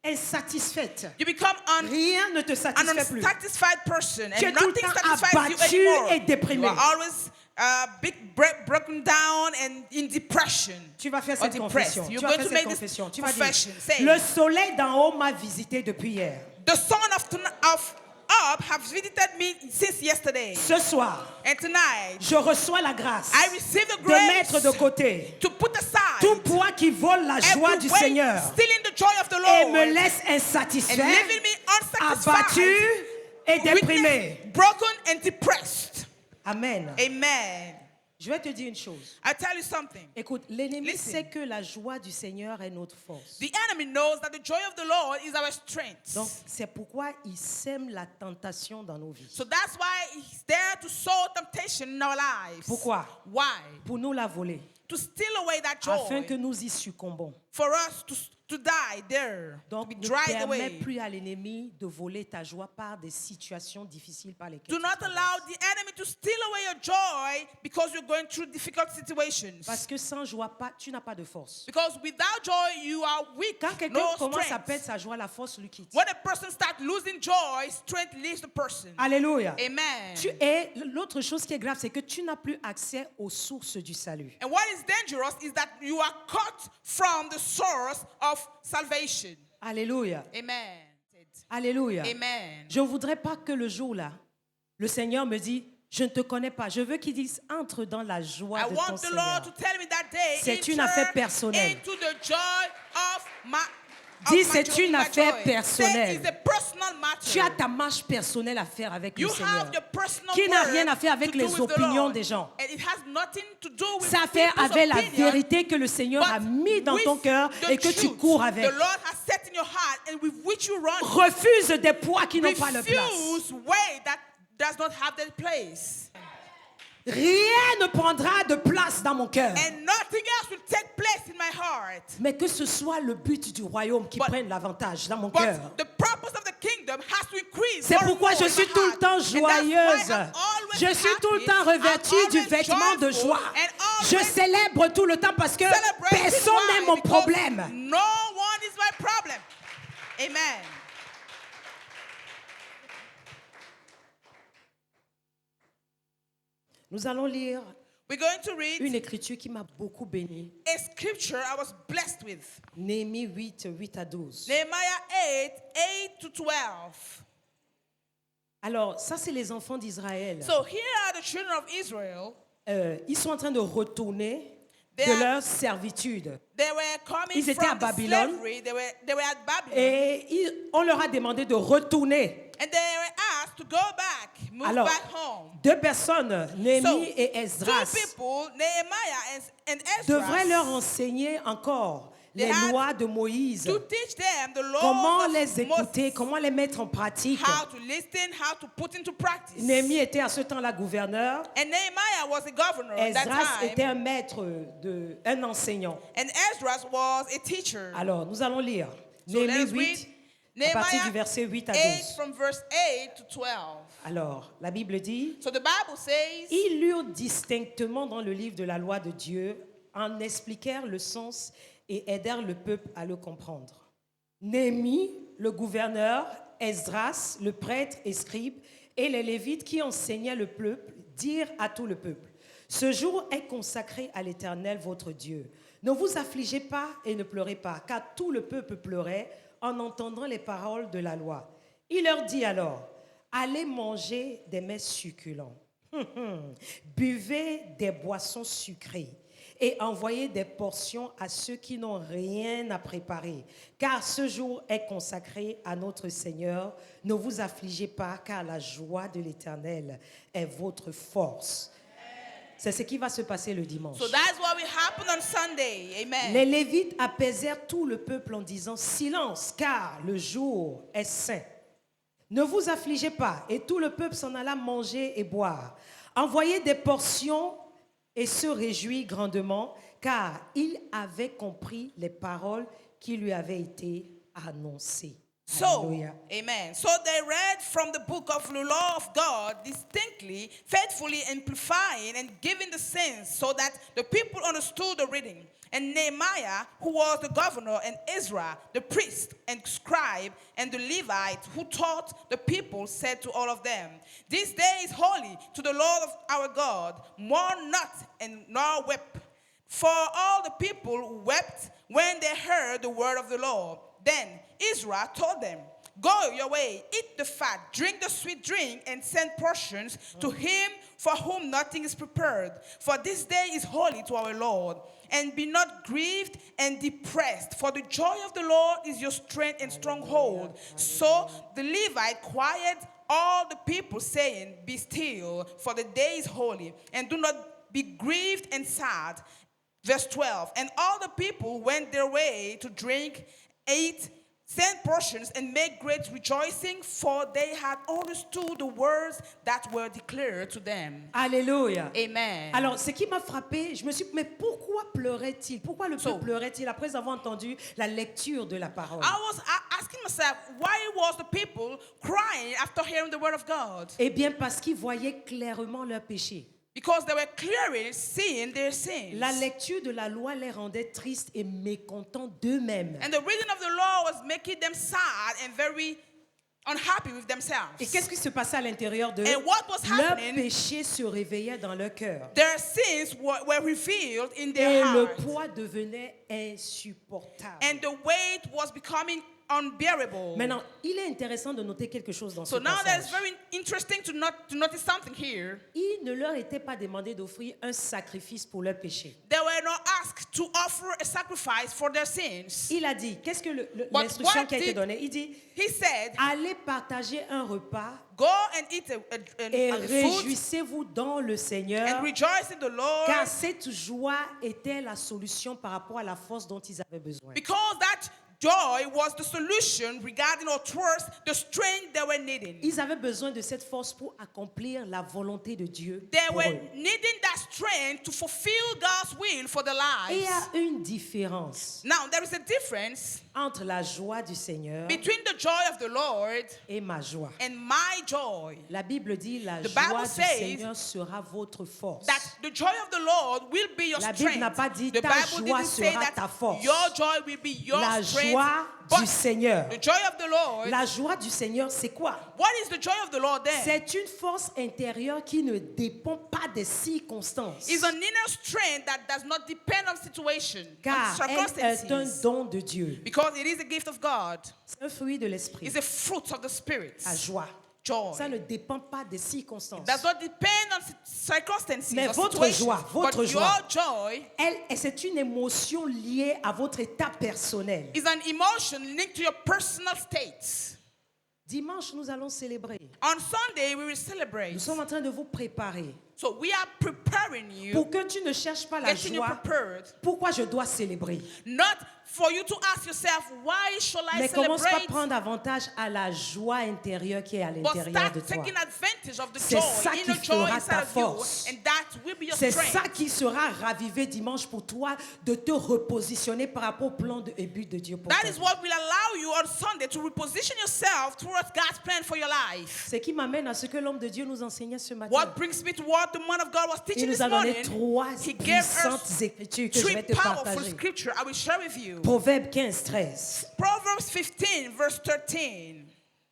insatisfaite. You become Rien ne te an satisfait plus. unsatisfied person, Tu es and tout le nothing temps satisfies you abattu anymore. et déprimé. You are always broken down and in depression. Tu vas faire or cette depressed. confession. You're Tu vas going faire to cette make this confession. Tu vas confession. dire, Say, le soleil d'en haut m'a visité depuis hier. the son of up have visited me since yesterday. Ce soir, And tonight, je reçois la grâce I receive the de grace mettre de côté to put aside tout poids qui vole la joie every du weight, Seigneur stealing the joy of the et Lord, me laisse and insatisfait, leaving me unsatisfied, abattu et déprimé. broken and depressed. Amen. Amen. Je vais te dire une chose. I tell you something. Écoute, l'ennemi Listen. sait que la joie du Seigneur est notre force. The enemy knows that the joy of the Lord is our strength. Donc, c'est pourquoi il sème la tentation dans nos vies. So that's why he's there to sow temptation in our lives. Pourquoi? Why? Pour nous la voler, To steal away that joy. afin que nous y succombons. For us to die there. Donc, to be ne dried permets away. plus à l'ennemi de voler ta joie par des situations difficiles par lesquelles Do tu not traverses. allow the enemy to steal away your joy because you're going through difficult situations. Parce que sans joie, tu n'as pas de force. Because without joy, you are weak. Quand quelqu'un No commence à strength. perdre sa joie, la force lui quitte. When a person starts losing joy, strength leaves the person. Alléluia. Amen. Et l'autre chose qui est grave, c'est que tu n'as plus accès aux sources du salut. And what is dangerous is that you are cut from the source of salvation. Alléluia. Amen. Alléluia. Amen. Je ne voudrais pas que le jour là, le Seigneur me dise, je ne te connais pas. Je veux qu'il dise, entre dans la joie I de ton want the Lord Seigneur. to tell me that day, C'est une enter affaire personnelle. into the joy of my Dis, of my c'est joy, une my affaire joy. personnelle. Say it's a personal matter. Tu as ta marche personnelle à faire avec You le Seigneur, have your personal qui n'a work rien à faire avec to do les with the opinions Lord. des gens. And it has nothing to do with Ça fait people's avec la opinion, vérité que le Seigneur a but mis dans with ton cœur the et que tu truth cours avec. The Lord has set in your heart and with which you run. Refuse des poids qui n'ont pas leur place. Refuse way that does not have their place. Rien ne prendra de place dans mon cœur. And nothing else will take place in my heart. Mais que ce soit le but du royaume qui But- prenne l'avantage dans mon cœur. But the purpose of the kingdom has to increase. C'est more and pourquoi more je in suis my tout le heart. temps And that's why joyeuse. I'm always Je suis tout le happy. temps I'm revêtue du always vêtement de joyful joie. and Je always célèbre tout le temps parce que celebrating. personne Why? n'est mon Because problème. No one is my problem. Amen. Nous allons lire We're going to read une écriture qui m'a beaucoup bénie. a scripture I was blessed with. Néhémie 8, 8 à 12. Nehemiah 8, 8 to 12. Alors, ça, c'est les enfants d'Israël. So here are the children of Israel. Ils sont en train de retourner They de are- leur servitude. They were coming Ils étaient à from the Babylone. slavery. They were at Babylon. Et on leur a demandé de retourner. And they were asked to go back, move Alors, back home. deux personnes, Néhémie So, et two Esdras, people, Nehemiah and devraient leur Ezra, enseigner encore They les had lois de Moïse. to teach them the laws Comment of les écouter, Moses, comment les mettre en pratique. how to listen, how to put into practice. Néhémie était à ce temps-là gouverneur. And Nehemiah was a governor at that Esdras était time, un maître, un enseignant. and Ezra was a teacher. Alors, nous allons lire So Néhémie let's 8, read à partir du Nehemiah verset 8 à 8 12. from verse 8 to 12. Alors, la Bible dit, So the Bible says, ils lurent distinctement dans le livre de la loi de Dieu, en expliquèrent le sens et aidèrent le peuple à le comprendre. Néhémie, le gouverneur, Esdras, le prêtre et scribe, et les Lévites qui enseignaient le peuple, dirent à tout le peuple, ce jour est consacré à l'Éternel votre Dieu. Ne vous affligez pas et ne pleurez pas, car tout le peuple pleurait en entendant les paroles de la loi. Il leur dit alors, allez manger des mets succulents, buvez des boissons sucrées et envoyez des portions à ceux qui n'ont rien à préparer, car ce jour est consacré à notre Seigneur. Ne vous affligez pas, car la joie de l'Éternel est votre force. C'est ce qui va se passer le dimanche. so that's what will happen on Sunday. Amen. Les Lévites apaisèrent tout le peuple en disant, silence, car le jour est saint. Ne vous affligez pas. Et tout le peuple s'en alla manger et boire. Envoyez des portions et se réjouit grandement, car il avait compris les paroles qui lui avaient été annoncées. So, Alléluia. amen. So they read from the book of the law of God distinctly, faithfully amplifying and giving the sense so that the people understood the reading. And Nehemiah, who was the governor, and Ezra, the priest and scribe, and the Levite who taught the people, said to all of them, this day is holy to the Lord of our God. Mourn not and nor weep. For all the people wept when they heard the word of the Lord. Then Israel told them, go your way, eat the fat, drink the sweet drink, and send portions to him for whom nothing is prepared. For this day is holy to our Lord. And be not grieved and depressed, for the joy of the Lord is your strength and stronghold. So the Levite quieted all the people, saying, be still, for the day is holy, and do not be grieved and sad. Verse 12. And all the people went their way to drink, ate, sent portions, and made great rejoicing, for they had understood the words that were declared to them. Alléluia. Amen. Alors, ce qui m'a frappé, je me suis dit, mais pourquoi pleurait-il? Pourquoi le peuple pleurait-il après avoir entendu la lecture de la parole? I was asking myself, why was the people crying after hearing the word of God? Eh bien, parce qu'ils voyaient clairement leur péché. Because they were clearly seeing their sins. La lecture de la loi les rendait tristes et mécontents d'eux-mêmes. And the reading of the law was making them sad and very unhappy with themselves. Et qu'est-ce qui se passait à l'intérieur d'eux? And what was Leur happening? péché se réveillait dans leur cœur. Their sins were revealed in Et their le heart. poids devenait insupportable. And the weight was becoming unbearable. Maintenant, il est intéressant de noter quelque chose dans ce So now that passage. it's very interesting to notice something here. Il ne leur était pas demandé d'offrir un sacrifice pour leur péché. They were not asked to offer a sacrifice for their sins. Il a dit, qu'est-ce que But l'instruction what qui a été did- donnée? Il dit, He said, allez partager un repas go and eat et a food réjouissez-vous dans le Seigneur, and rejoice in the Lord, car cette joie était la solution par rapport à la force dont ils avaient besoin. because that joy was the solution regarding or towards the strength they were needing. Ils avaient besoin de cette force pour accomplir la volonté de Dieu They pour were eux. needing that strength to fulfill God's will for their Et il y lives. a une différence Now, there is a difference entre la joie du Seigneur between the joy of the Lord et ma joie. and my joy. La Bible dit, la The joie Bible du says Seigneur sera votre force. That the joy of the Lord will be your La strength. Bible n'a pas dit, The ta Bible joie didn't say sera that ta force. your joy will be your La strength. joie but du Seigneur. the joy of the Lord, La joie du Seigneur, c'est quoi? what is the joy of the Lord then? C'est une force intérieure qui ne dépend pas des circonstances. It's an inner strength that does not depend on situation, Car on elle est un circumstances. don de Dieu. Because it is a gift of God. C'est un fruit de l'esprit. It's a fruit of the Spirit. La joie. Joy. Ça ne dépend pas des circonstances. Does not depend on circumstances Mais or votre situations. joie, votre but joie. your joy C'est une émotion liée à votre état personnel. is an emotion linked to your personal state. Dimanche, nous allons célébrer. On Sunday, we will celebrate. Nous sommes en train de vous préparer So we are preparing you, pour que tu ne cherches pas la getting you joie. prepared. Pourquoi je dois célébrer? Not for you to ask yourself, why shall I Mais commence pas à celebrate? prendre avantage à la joie intérieure qui est à But l'intérieur de start toi. taking advantage of the C'est joy, ça qui inner joy fera inside ta of you, force. and that will be your C'est ça strength. qui sera ravivé dimanche pour toi de te repositionner par rapport au plan et but de Dieu pour That ta is vie. what will allow you on Sunday to reposition yourself towards God's plan for your life. Ce qui m'amène à ce que l'homme de Dieu nous enseignait ce matin. What brings me to what the man of God was Il teaching nous this a donné morning. trois He gave puissantes us écritures que je three vais te powerful partager. scripture I will share with you. Proverbe 15, 13. Proverbs 15, verse 13.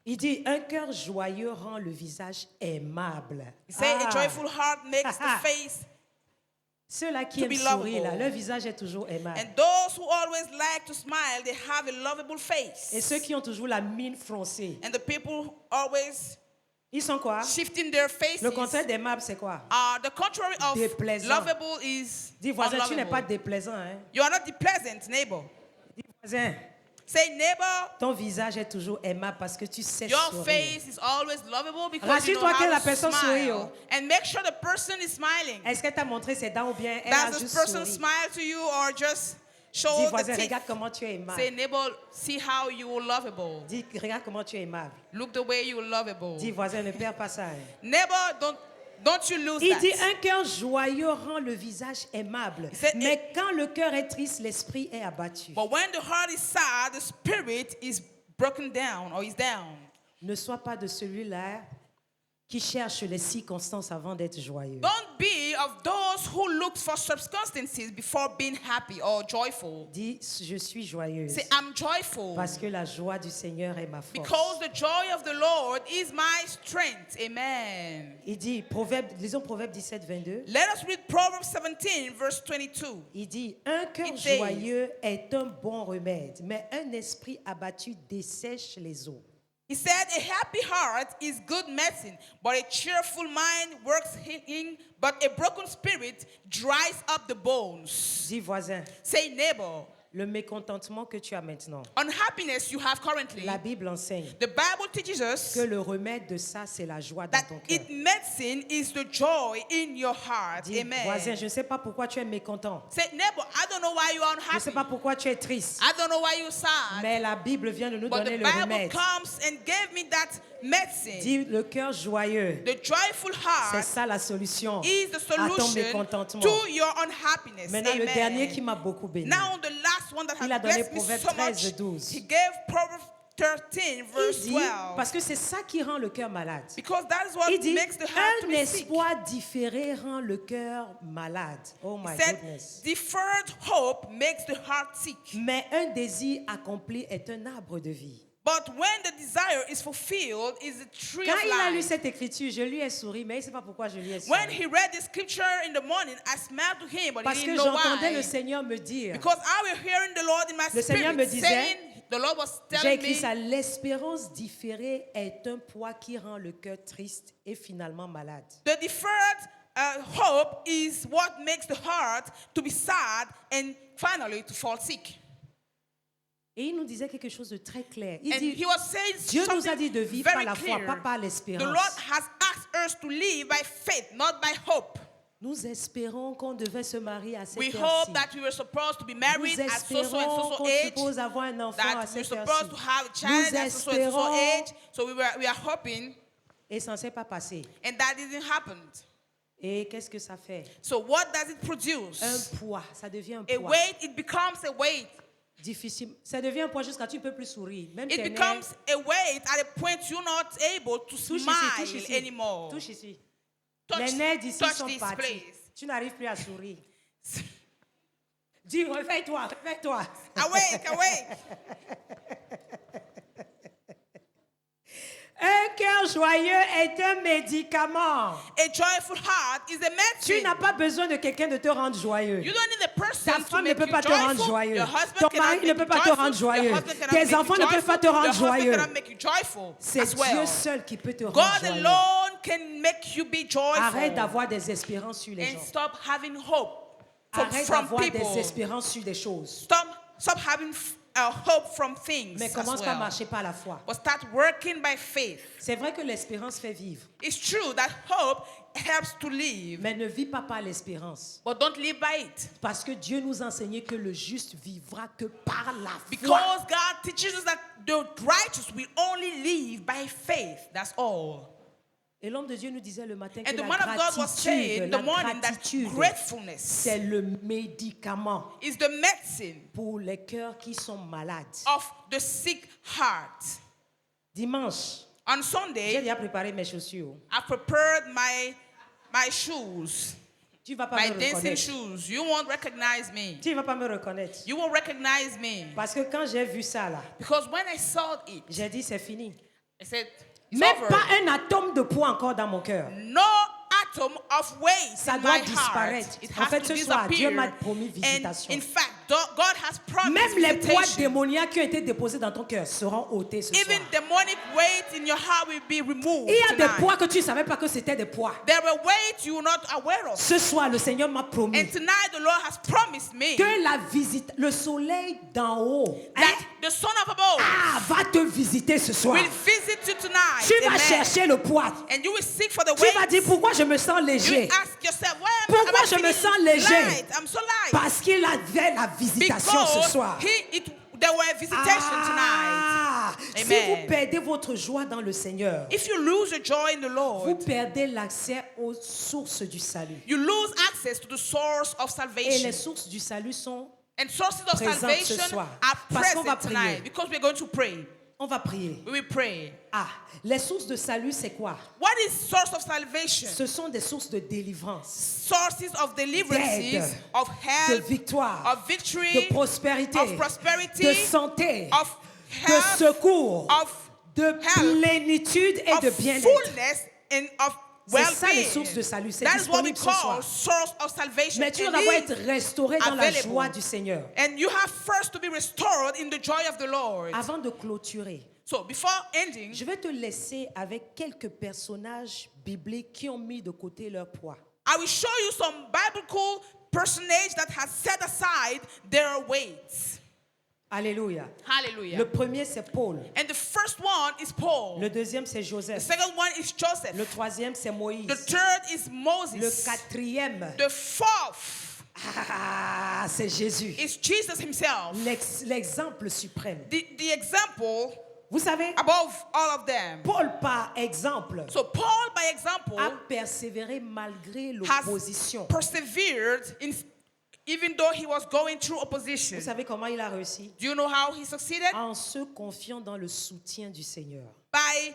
Il dit, un cœur joyeux rend le visage aimable. He said, Ah, a joyful heart makes the face. ceux-là qui to aiment be sourire, là, lovable. leur visage est toujours aimable. And those who always like to smile, they have a lovable Et face. ceux qui ont toujours la mine froncée, And the people who always ils sont quoi? shifting their faces. Le contraire d'aimable, c'est quoi? The contrary of Déplaisant. lovable is Dis voisin, tu n'es pas unlovable. déplaisant. Hein? You are not the pleasant neighbor. Dis voisin, Say neighbor, ton visage est toujours aimable parce que tu sais your sourire. face is always lovable because you know Rassure-toi que la how to personne sourit, smile. oh. And make sure the person is smiling. Est-ce qu'elle t'a montré ses dents ou bien elle a Does this juste person souri? smile to you or just Dis show the voisin, teeth? regarde comment tu es aimable. Say neighbor, see how you are lovable. Dis, regarde comment tu es aimable. Look the way you are lovable. Dis voisin, ne perds pas ça. Hein. Neighbor, don't you lose Il that. dit, un cœur joyeux rend le visage aimable. said, Mais quand le cœur est triste, l'esprit est abattu. But when the heart is sad, the spirit is broken down or is down. Ne sois pas de celui-là qui cherche les circonstances avant d'être joyeux. Don't be of those who look for circumstances before being happy or joyful. Dis, je suis joyeuse. Say, I'm joyful Parce que la joie du Seigneur est ma force. because the joy of the Lord is my strength. Amen. Il dit, lisons Proverbe 17, 22. Let us read Proverbs 17, verse 22. Il dit, un cœur It says- joyeux est un bon remède, mais un esprit abattu dessèche les os. He said, a happy heart is good medicine, but a cheerful mind works healing, but a broken spirit dries up the bones. Dis voisin, Say, neighbor, le mécontentement que tu as maintenant. unhappiness you have currently, La Bible enseigne the Bible teaches us que le remède de ça, c'est la joie dans that ton cœur. its medicine is the joy in your heart. Dis, voisin, Amen. je ne sais pas pourquoi tu es mécontent. Say, neighbor, I don't know why you are Je ne sais unhappy. pas pourquoi tu es triste. I don't know why you're sad. Mais la Bible vient de nous But donner the le Bible remède. comes and gave me that medicine. Dis, le cœur joyeux, The joyful c'est heart ça la solution is the à ton solution mécontentement. to your unhappiness. Maintenant, le dernier qui Amen. m'a beaucoup béni. Now the last one that Il a has donné blessed me Proverbe so much, 13, 12. he gave Proverbs 13 Il verse dit, 12. parce que c'est ça qui rend le cœur malade. Because that is what Il dit, makes the heart to un be sick. espoir différé rend le cœur malade. Oh my He said, goodness. deferred hope makes the heart sick. Mais un désir accompli est un arbre de vie. But when the desire is fulfilled, is a tree Quand of il a lu life. cette écriture, je lui ai souri, mais il ne sait pas pourquoi je lui ai When souri. he read the scripture in the morning, I smiled to him, but Parce he que didn't know j'entendais why. le Seigneur me dire, Because I was hearing the Lord in my Le Seigneur me spirit disait, saying, the Lord was j'ai telling écrit me, ça, l'espérance différée est un poids qui rend le cœur triste et finalement malade. the deferred hope is what makes the heart to be sad and finally to fall sick. Et il nous disait quelque chose de très clair. Il And dit, he was saying Dieu nous a something dit de vivre par very la foi, clear. pas par The l'espérance. Lord has asked us to live by faith, not by hope. Nous espérons qu'on devait se marier à cette We heure-ci. hope that we were supposed to be married Nous at so and espérons so qu'on age, suppose avoir un enfant à that we're cette supposed to heure-ci. have a child Nous at so espérons age. So we are hoping, et ça ne s'est pas passé. and that didn't happen. Et qu'est-ce que ça fait? So what does it produce? Un poids, ça devient un A poids. weight, it becomes a weight. Difficile. Ça devient un poids jusqu'à tu ne peux plus sourire. Même It tes becomes nerfs. a weight at a point you're not able to Touche smile ici, touche ici. anymore. Touche ici. Touch, Les nerfs d'ici touch sont this partis. place. Tu n'arrives plus à sourire. Dis, réveille-toi, réveille-toi. Awake, awake. Un cœur joyeux est un médicament. A joyful heart is a Tu medicine. n'as pas besoin de quelqu'un de te rendre joyeux. You don't need a person Ta to femme ne make peut you pas te rendre joyful. joyeux. Your husband Ton cannot mari make ne you peut pas te joyful. rendre joyeux. Your husband cannot Tes make you enfants ne peuvent pas te joyful. rendre Your husband joyeux. cannot make you joyful C'est as well. Dieu seul qui peut te rendre God joyeux. alone can make you be joyful. Arrête d'avoir des espérances sur les And gens. stop having hope Arrête from d'avoir people. des espérances sur des choses. Stop having hope from things Mais as commence par well. marcher par la foi. But start working by faith. C'est vrai que l'espérance fait vivre, It's true that hope helps to live, mais ne vis pas par l'espérance. but don't live by it. Parce que Dieu nous a enseigné que le juste vivra que par la foi. Because God teaches us that the righteous will only live by faith. That's all. Et l'homme de Dieu nous disait le matin que And the la man of God was saying gratitude, the la morning that gratitude, gratefulness c'est le médicament is the medicine pour les cœurs qui sont malades. of the sick heart. Dimanche, On j'ai Sunday, déjà préparé mes chaussures. I prepared my shoes, Tu vas pas my me dancing reconnaître. shoes. You won't recognize me. Tu vas pas me reconnaître. You won't recognize me. Parce que quand j'ai vu ça là, Because when I saw it, j'ai dit c'est fini. I said, it's Même over. pas un atome de poids encore dans mon cœur. No atom of weight Ça in doit my disparaître. heart. It En has fait, to ce soir, Dieu disappear. m'a promis And visitation. in fact, God has promised Même les poids visitation. démoniaques qui ont été déposés dans ton cœur seront ôtés ce soir. Even demonic weight in your heart will be removed Il y a des tonight. poids que tu ne savais pas que c'était des poids. There were weights you were not aware of. Ce soir, le Seigneur m'a promis And tonight the Lord has promised me que la visite, le soleil d'en haut, hein, that the Son of above va te visiter ce soir. will visit you tonight. Tu vas Amen. chercher le poids. And you will seek for the Tu vas weight. dire pourquoi je me sens You léger. will ask yourself, why am Pourquoi I je me feeling sens léger? light? I'm so light. Parce qu'il avait la visitation ce Because soir. there were visitation Ah, si Amen. vous perdez votre joie dans le Seigneur, tonight. If you lose your joy in the vous Lord, perdez l'accès aux sources du salut. you lose access to the source of Et salvation. les sources du salut sont... And sources of présentes salvation ce soir. are Parce qu'on va present prier. tonight because we're going to pray. On va prier. We will pray. Ah, les sources de salut, c'est quoi? What is source of salvation? Ce sont des sources de délivrance, Sources of deliverances, D'aide, of de help, victoire, of victory, de prospérité, of prosperity, de santé, of de health, secours, of de plénitude et de bien-être. fullness, and of C'est ça les well-being. sources de salut. C'est That is what we disponible ce call soir. source of salvation. Mais tu dois And d'abord it être restauré dans la available. joie du Seigneur. And you have first to be restored in the joy of the Lord. Avant de clôturer, So before ending, je vais te laisser avec quelques personnages bibliques qui ont mis de côté leur poids. I will show you some biblical personage that has set aside their weights. Alléluia. Hallelujah. Le premier, c'est Paul. And the first one is Paul. Le deuxième, c'est The Joseph. second one is Joseph. Le troisième, c'est Moïse. The third is Le Moses. quatrième, The fourth c'est Jésus. is Jesus himself. L'exemple suprême. The example Vous savez, above all of them. Paul, par exemple, So Paul, by example, a persévéré malgré has l'opposition. persevered even though he was going through opposition. Vous savez comment il a réussi? Do you know how he succeeded? En se confiant dans le soutien du Seigneur. By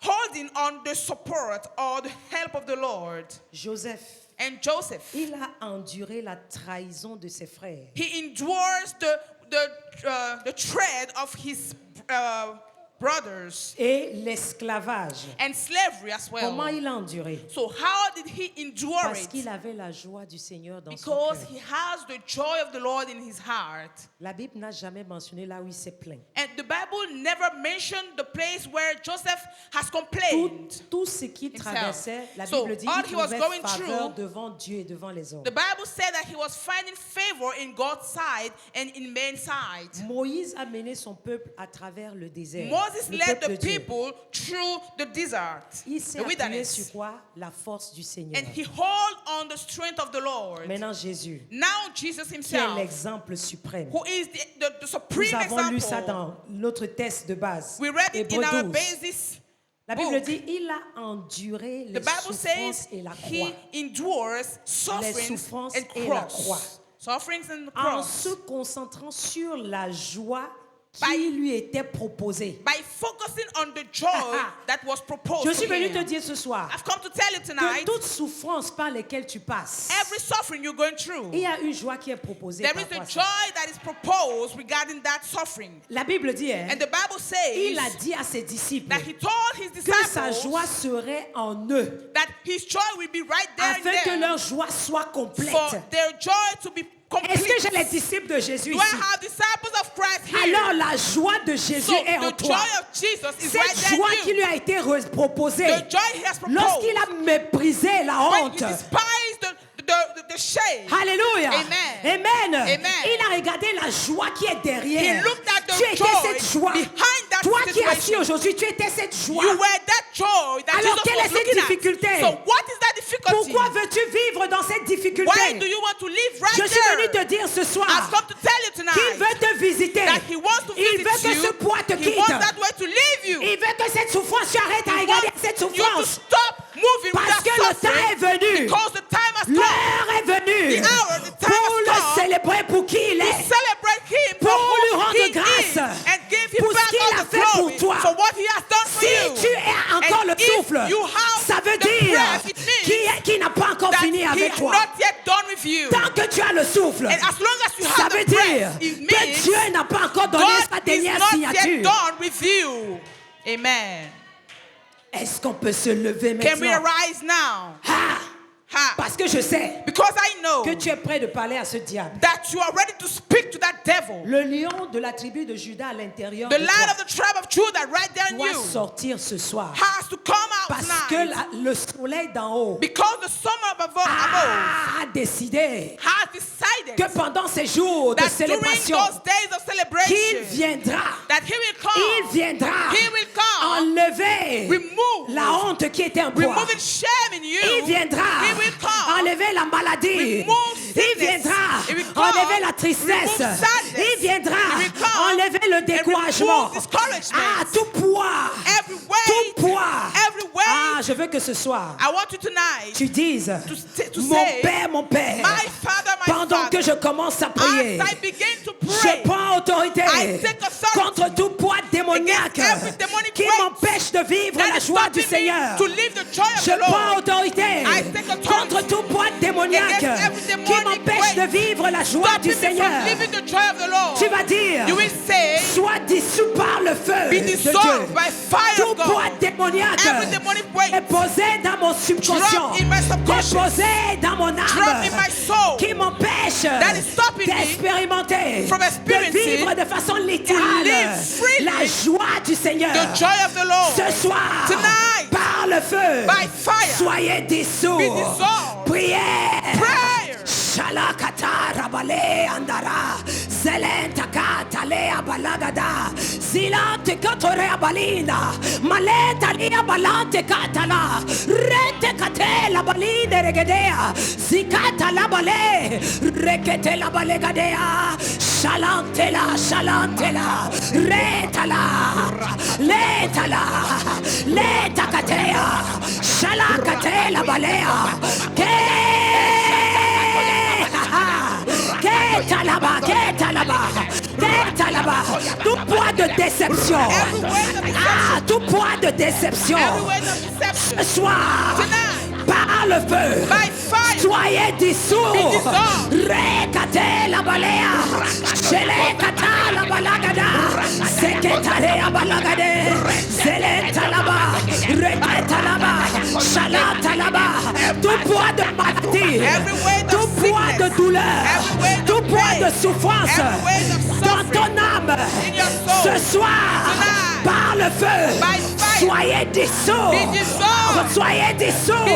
holding on the support or the help of the Lord. Joseph, And Joseph, il a enduré la trahison de ses frères. he endures the tread of his brothers Et l'esclavage. and slavery as Comment well. il a enduré? So how did he endure Parce it? qu'il avait la joie du Seigneur dans son Because cœur. he has the joy of the Lord in his heart. La Bible n'a jamais mentionné là où il s'est plaint. And the Bible never mentioned the place where Joseph has complained. Tout ce qu'il himself. traversait, la So, Bible dit all qu'il he was trouvait going faveur through- devant Dieu et devant les hommes. The Bible said that he was finding favor in God's side and in man's side. Moïse a mené son peuple à travers le désert. Moses le led peuple the de Dieu. people through the desert, Il s'est the appuyé wilderness. sur quoi? La force du Seigneur. And he held on the strength of the Lord. Maintenant Jésus, Now Jesus qui est himself, l'exemple suprême. who is the Nous supreme avons lu ça example. dans notre test de base. We read it in Hébreux our 12. basis. La Bible book. dit, il a enduré The les Bible souffrances says et la he croix. endures sufferings souffrances and et la croix. cross. Sufferings and En cross. se concentrant sur la joie By- qui lui était proposée. By focusing on the joy that was proposed Je to suis venu te him. dire ce soir I've come to tell you que tonight, toute souffrance par laquelle tu passes, every suffering you're going through, il y a une joie qui est proposée. there par is a rapport à joy ça. that is proposed regarding that suffering. La Bible dit, hein, And the Bible il a says dit à ses disciples that he told his que sa joie disciples serait en eux, that his joy will be right there afin que in leur them joie soit complète. for their joy to be Est-ce que j'ai les complete. disciples de Jésus Do ici? I have disciples of Christ here? Alors la joie de Jésus So est en the toi. joy of Jesus is right Cette there joie in qui you. lui a été proposée The joy he has proposed. lorsqu'il a méprisé la When honte. he despised the shame. Alléluia. Amen. Amen. Amen. Il a regardé la joie qui est derrière. He looked at the Tu étais joy cette joie. behind that Toi qui es assis situation. aujourd'hui, tu étais cette joie. You were that joy that Alors, Jesus quelle was est cette looking at. difficulté? So what is that difficulty? Pourquoi veux-tu vivre dans cette difficulté? Why do you want to live right Je suis venu there? te dire ce soir I've come to tell you qu'il tonight veut te visiter. that he wants to Il visit veut que you. ce poids te He quitte. wants that way to leave you. Il veut que cette souffrance, tu arrêtes à He regarder wants cette you to souffrance. stop moving Parce with que that le temps suffering est venu. because the time has come L'heure est venue The hour, the time pour has le come célébrer pour qui il to est. celebrate him Pour for lui who rendre he grâce is and give him pour ce back qu'il all a the fait pour glory toi. for what he has done for Si you. tu es encore And le if souffle, you have ça veut the dire breath, it means qu'il n'a pas encore that fini he avec has toi. not yet done with you. Tant que tu as le souffle, And as long as you ça have veut the dire breath, it que means Dieu n'a pas encore donné sa God is dernière not yet signature. done with you. Amen. Est-ce qu'on peut se lever Can we maintenant? arise now? Ah, Ha. parce que je sais Because I know que tu es prêt de parler à ce diable. that you are ready to speak to that devil. Le lion de la tribu de Judas à l'intérieur The de lion toi of the tribe of Judah right there in doit you sortir ce soir. has to come out Parce que tonight le soleil d'en haut because the summer above a décidé has decided que pendant ces jours de that during célébration, those days of qu'il celebration viendra, that he will come, il viendra he will come, enlever remove la honte qui était en toi. removing shame in you. Il viendra He will come, enlever la maladie. remove Il sickness. viendra He will come, enlever la tristesse. remove sadness. Il viendra He will come enlever le découragement. remove discouragement. Ah, tout poids. Every weight, Tout poids. every weight. Ah, je veux que ce soir, I want you tonight tu dises, to mon say, Père, my Father, my pendant Father, que je commence à prier, as I begin to je pray, prends autorité I take authority contre tout poids démoniaque against every demonic qui weight m'empêche de vivre that la is joie du stopping me Seigneur. to live the joy of Je the prends Lord. autorité I take authority contre tout poids démoniaque against every qui demonic m'empêche de weight vivre la joie du stopping me Seigneur. from living the joy of the Lord. Tu vas dire, You will say, sois dissous par le feu be de dissolved Dieu. by fire Tout of God. poids démoniaque Every demonic weight est posé dans mon subconscient, drop in my subconscious, déposé dans mon drop âme, in my soul, qui m'empêche that is stopping me d'expérimenter, from de experiencing vivre de façon live littérale freely la joie du Seigneur. the joy of the Lord. Ce soir, Tonight, par le feu, by fire, soyez dissous. be dissolved. Prière. Prayer. Shalakata rabale andara. Zelentaka talea balagada. Zilante katorea balina. Maleta lia balante katala. Rete katela baline regedea. Zikata la bale. Rekete la balegadea. Shalantela, shalantela. Retala. Letala. Letakatea. Shalakatela balea. Tout poids de déception. Tout poids de déception. Ce soir, par le feu, soyez dissous. Rekate la balea. Shelekata la balagada. Seketare la balagade. Zeleta là-bas. Rekata là-bas. Shalata là-bas. Tout poids de maladie. Tout poids de douleur. Tout poids de souffrance dans ton âme. Ce soir, par le feu, soyez dissous. Soyez dissous.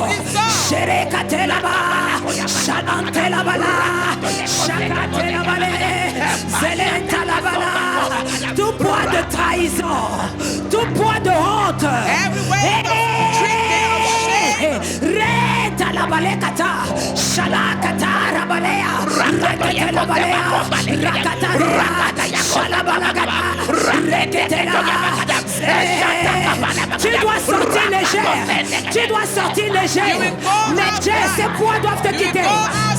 Sherekate là-bas. Shalante là-bas. Shakate là-bas. Zelenta là-bas. Tout poids de trahison. Tout poids de honte. Reta la balekata, shalakata rabalea, rekete la balea, rakata, shalabalagata, rekete la. Tu dois sortir léger, tu dois sortir léger. Mais ces poids doivent te quitter,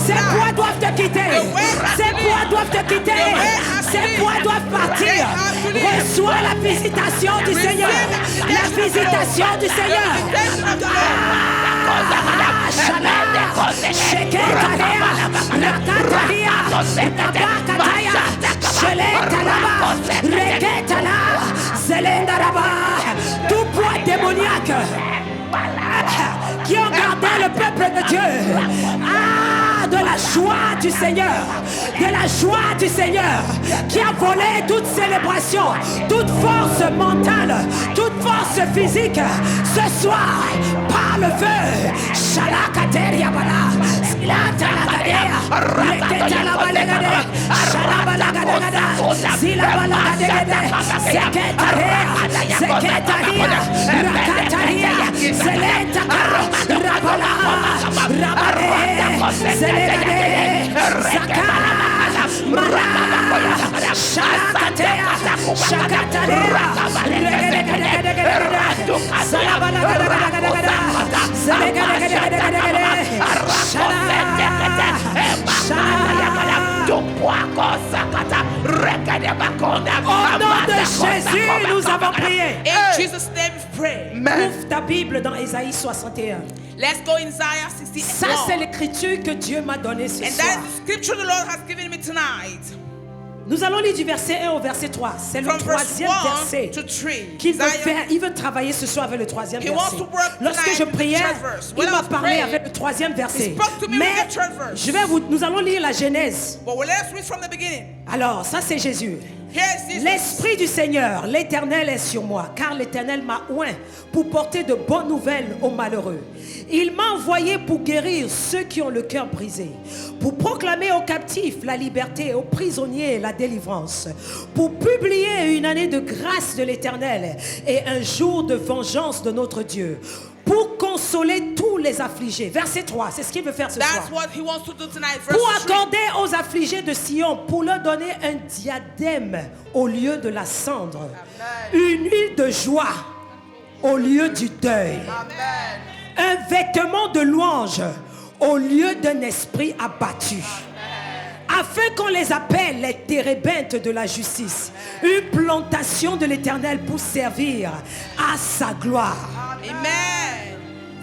ces poids doivent te quitter, ces poids doivent te quitter, ces poids doivent partir. Reçois la visitation du Seigneur, la visitation du Seigneur. Tout poids démoniaque qui ont gardé le peuple de Dieu de la joie du Seigneur, de la joie du Seigneur, qui a volé toute célébration, toute force mentale, toute force physique. Ce soir, par le feu, Shalakateria bala, Silata lagadea, Reketa la balegade, Shalabalagada, Zilabalagade, Zeketaria, Zeketaria, Rakataria, Zeletaka, Rabala, Rabare, Zelegade, Zaka, Mara, Shalakatea, Shakataria, Au nom de Jésus, nous avons prié. In Jesus' name we pray. Ouvre ta Bible dans Ésaïe 61. Let's go in Isaiah Ça, c'est 61. l'écriture que Dieu m'a donnée ce And soir. that is the scripture the Lord has given me tonight. Nous allons lire du verset 1 au verset 3. C'est le From verse troisième 1 verset to 3. qu'il veut Isaiah, faire. Il veut travailler ce soir avec le troisième He wants verset. to work Lorsque tonight je with the priais, third verse. il When I m'a was parlé praying, avec le troisième verset. he spoke to me Mais with the third verse. nous allons lire la Genèse. But let's read from the beginning. Alors, ça c'est Jésus. Here's Jesus. L'Esprit du Seigneur, l'Éternel est sur moi, car l'Éternel m'a oint pour porter de bonnes nouvelles aux malheureux. Il m'a envoyé pour guérir ceux qui ont le cœur brisé, pour proclamer aux captifs la liberté, aux prisonniers la délivrance, pour publier une année de grâce de l'Éternel et un jour de vengeance de notre Dieu, pour consoler tous les affligés. Verset 3, c'est ce qu'il veut faire ce soir. That's what he wants to do tonight. Verse Pour 3. accorder aux affligés de Sion, pour leur donner un diadème au lieu de la cendre, une huile de joie au lieu du deuil, un vêtement de louange au lieu d'un esprit abattu, afin qu'on les appelle les térébintes de la justice, une plantation de l'Éternel pour servir à sa gloire. Amen.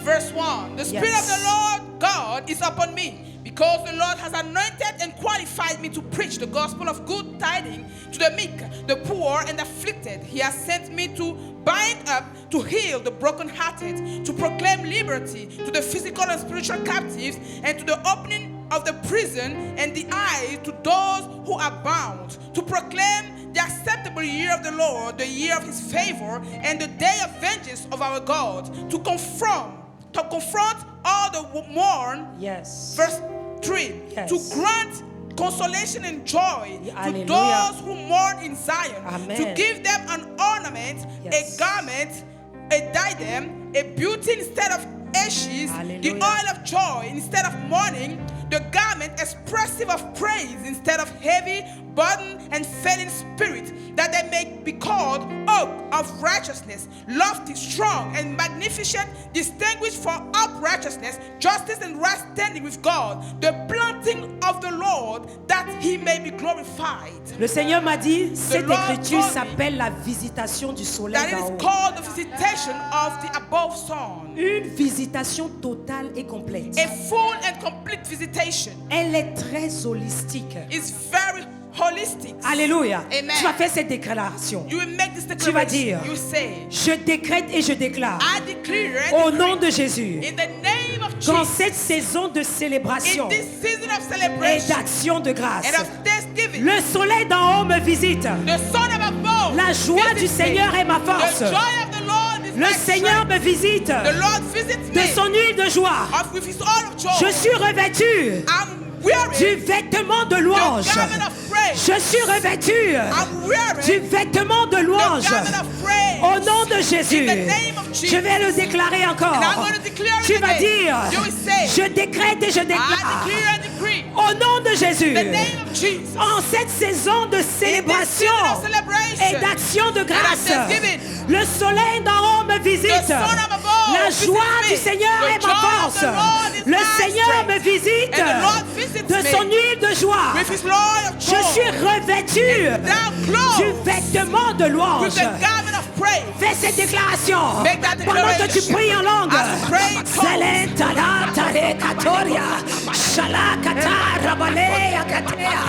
Verse 1. The Spirit Yes. of the Lord God is upon me, because the Lord has anointed and qualified me to preach the gospel of good tidings to the meek, the poor, and afflicted. He has sent me to bind up, to heal the brokenhearted, to proclaim liberty to the physical and spiritual captives, and to the opening of the prison and the eyes to those who are bound, to proclaim the acceptable year of the Lord, the year of his favor, and the day of vengeance of our God, to confirm to confront all the mourn. Yes. Verse 3. Yes. To grant consolation and joy Hallelujah. to those who mourn in Zion. Amen. To give them an ornament, Yes. a garment, a diadem, a beauty instead of ashes, Hallelujah. the oil of joy instead of mourning, the garment expressive of praise instead of heavy burden and failing spirit, that they may be called oak of righteousness, lofty, strong, and magnificent, distinguished for uprightness, justice, and right standing with God, the planting of the Lord, that he may be glorified. Le Seigneur m'a dit, cette Lord écriture told me s'appelle la visitation du soleil That it d'en is haut. called the visitation of the above sun. Une visitation totale et complète. A full and complete visitation. Elle est très holistique. Is very holistic. Alléluia. Amen. Tu vas faire cette déclaration. You will make this Tu vas dire, declaration. You say, je décrète et je déclare I declare it au nom de Jésus, in the name of dans Jesus, cette saison de célébration in this season of et celebration d'action de grâce, and of thanksgiving, le soleil d'en haut me visite. the son of above, La joie du visits me. Seigneur est ma force. The joy of the Lord is Le my Seigneur strength. me visite The Lord visits de me son huile de joie. with his oil of joy. Je suis revêtu I'm wearing du vêtement de the louange. garment of praise. Je suis revêtu I'm wearing du vêtement de the louange. garment of praise. Au nom de Jésus, In the name of Jesus. je vais le déclarer encore. And I'm going to declare it Tu vas again. dire, You will say, je décrète et je I déclare. declare and decree Au nom de Jésus, in the name of Jesus. en cette saison de célébration season of celebration et d'action de grâce, thanksgiving, le soleil d'en haut me visite. the son of above La visits joie me. du Seigneur The est ma joy of force. the Lord is Le my Seigneur strength. me visite And the Lord visits de me son huile de joie. with his oil of Je joy. suis revêtu Thou clothed du vêtement de with louange. the garment of praise. Fais cette déclaration Make that pendant que tu declaration. pries en langue. As you pray in tongues. Zelentala tare katoria, shalakata rabalea katea,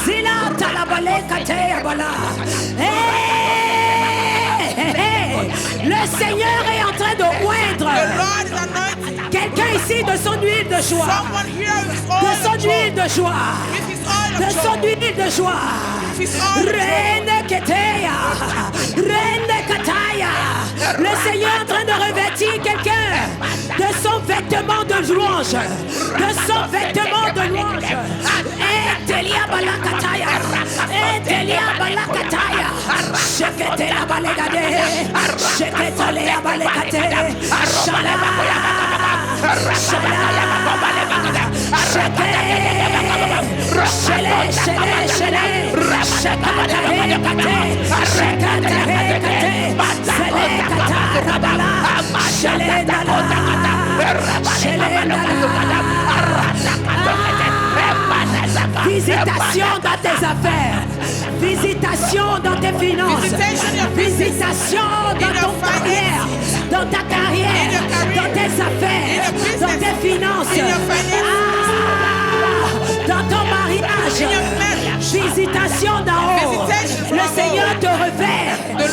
zilata labale katea bala. Hey! Le Seigneur est en train de The oindre Lord is anointing. quelqu'un ici de son huile de joie, Someone here with his de oil son of joy. huile de joie, With his oil de of son joy. huile de joie. With his oil of joy. Reine Ketea, Reine Kataya. Le Seigneur est en train de revêtir quelqu'un de son vêtement de louange, de son vêtement de louange. Etelia balakataya, Etelia balakataya, Sheketela balegade, Sheketelea balekate, Shala, Shala, Sheke, Shele, Shele, Shele, Shekatale kate, Shekatale kate, Sele kata rabala, Shele dala, Shele dala. Visitation dans tes affaires, visitation dans tes finances, visitation dans ton carrière, dans ta carrière, dans tes affaires, dans tes finances, dans ton mariage. Visitation d'en haut. Le Seigneur te revêt de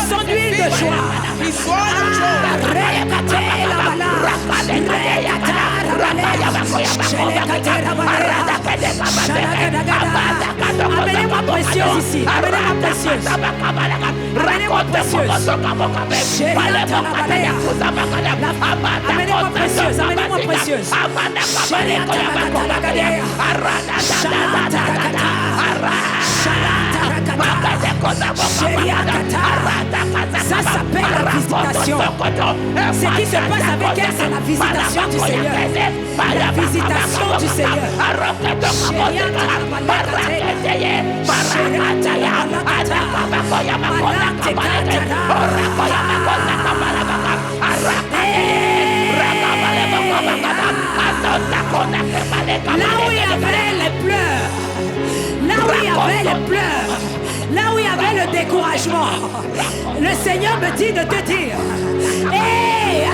son huile de joie. His oil of joy. Rekate la bala, rekata la bala, amenez-moi précieuse ici, amenez-moi précieuse, amenez-moi précieuse. Amenez-moi précieuse, amenez-moi précieuse. Ça s'appelle la visitation. Ce qui se passe avec elle, c'est la visitation du Seigneur. La visitation du Seigneur. Là où il y avait les pleurs, là où il y avait les pleurs, là où il y avait le découragement, le Seigneur me dit de te dire, hey,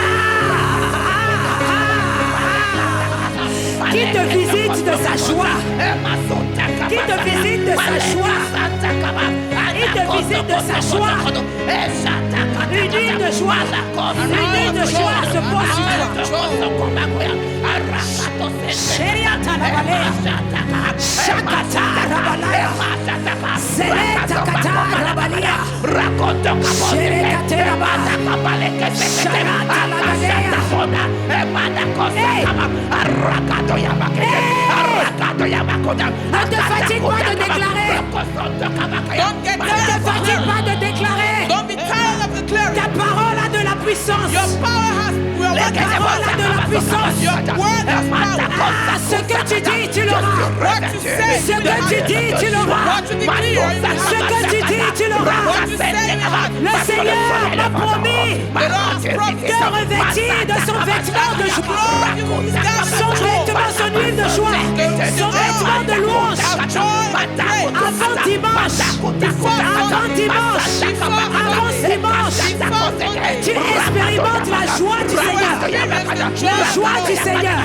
qui te visite de sa joie, qui te visite de sa joie, il te visite de sa joie, une huile de joie, une huile de joie se pose sur toi. Sheriata Rabalea, Shakata Rabalea, Seleta Kata Rabalea, Sherekate Rabala, Sharata Lagadea, Ne te fatigue pas de déclarer. Don't get Ne te tired of fatigue declaring. pas de déclarer. Don't be tired of declaring. Ta parole a de la puissance. Your power has your Ta parole a de la puissance. Your word has power. Ah, ce que tu dis, tu l'auras. What you say, Ce que tu dis, tu l'auras. what you declare, you will have. Ce que tu dis, tu l'auras. What you say, you will have. Le Seigneur m'a promis The Lord has promised. de revêtir de son vêtement de joie. Lord, you will stand Son vêtement, son huile de joie. Son vêtement de louange. Avant dimanche. Avant dimanche. Avant dimanche. Tu expérimentes la joie du Seigneur. La joie du Seigneur.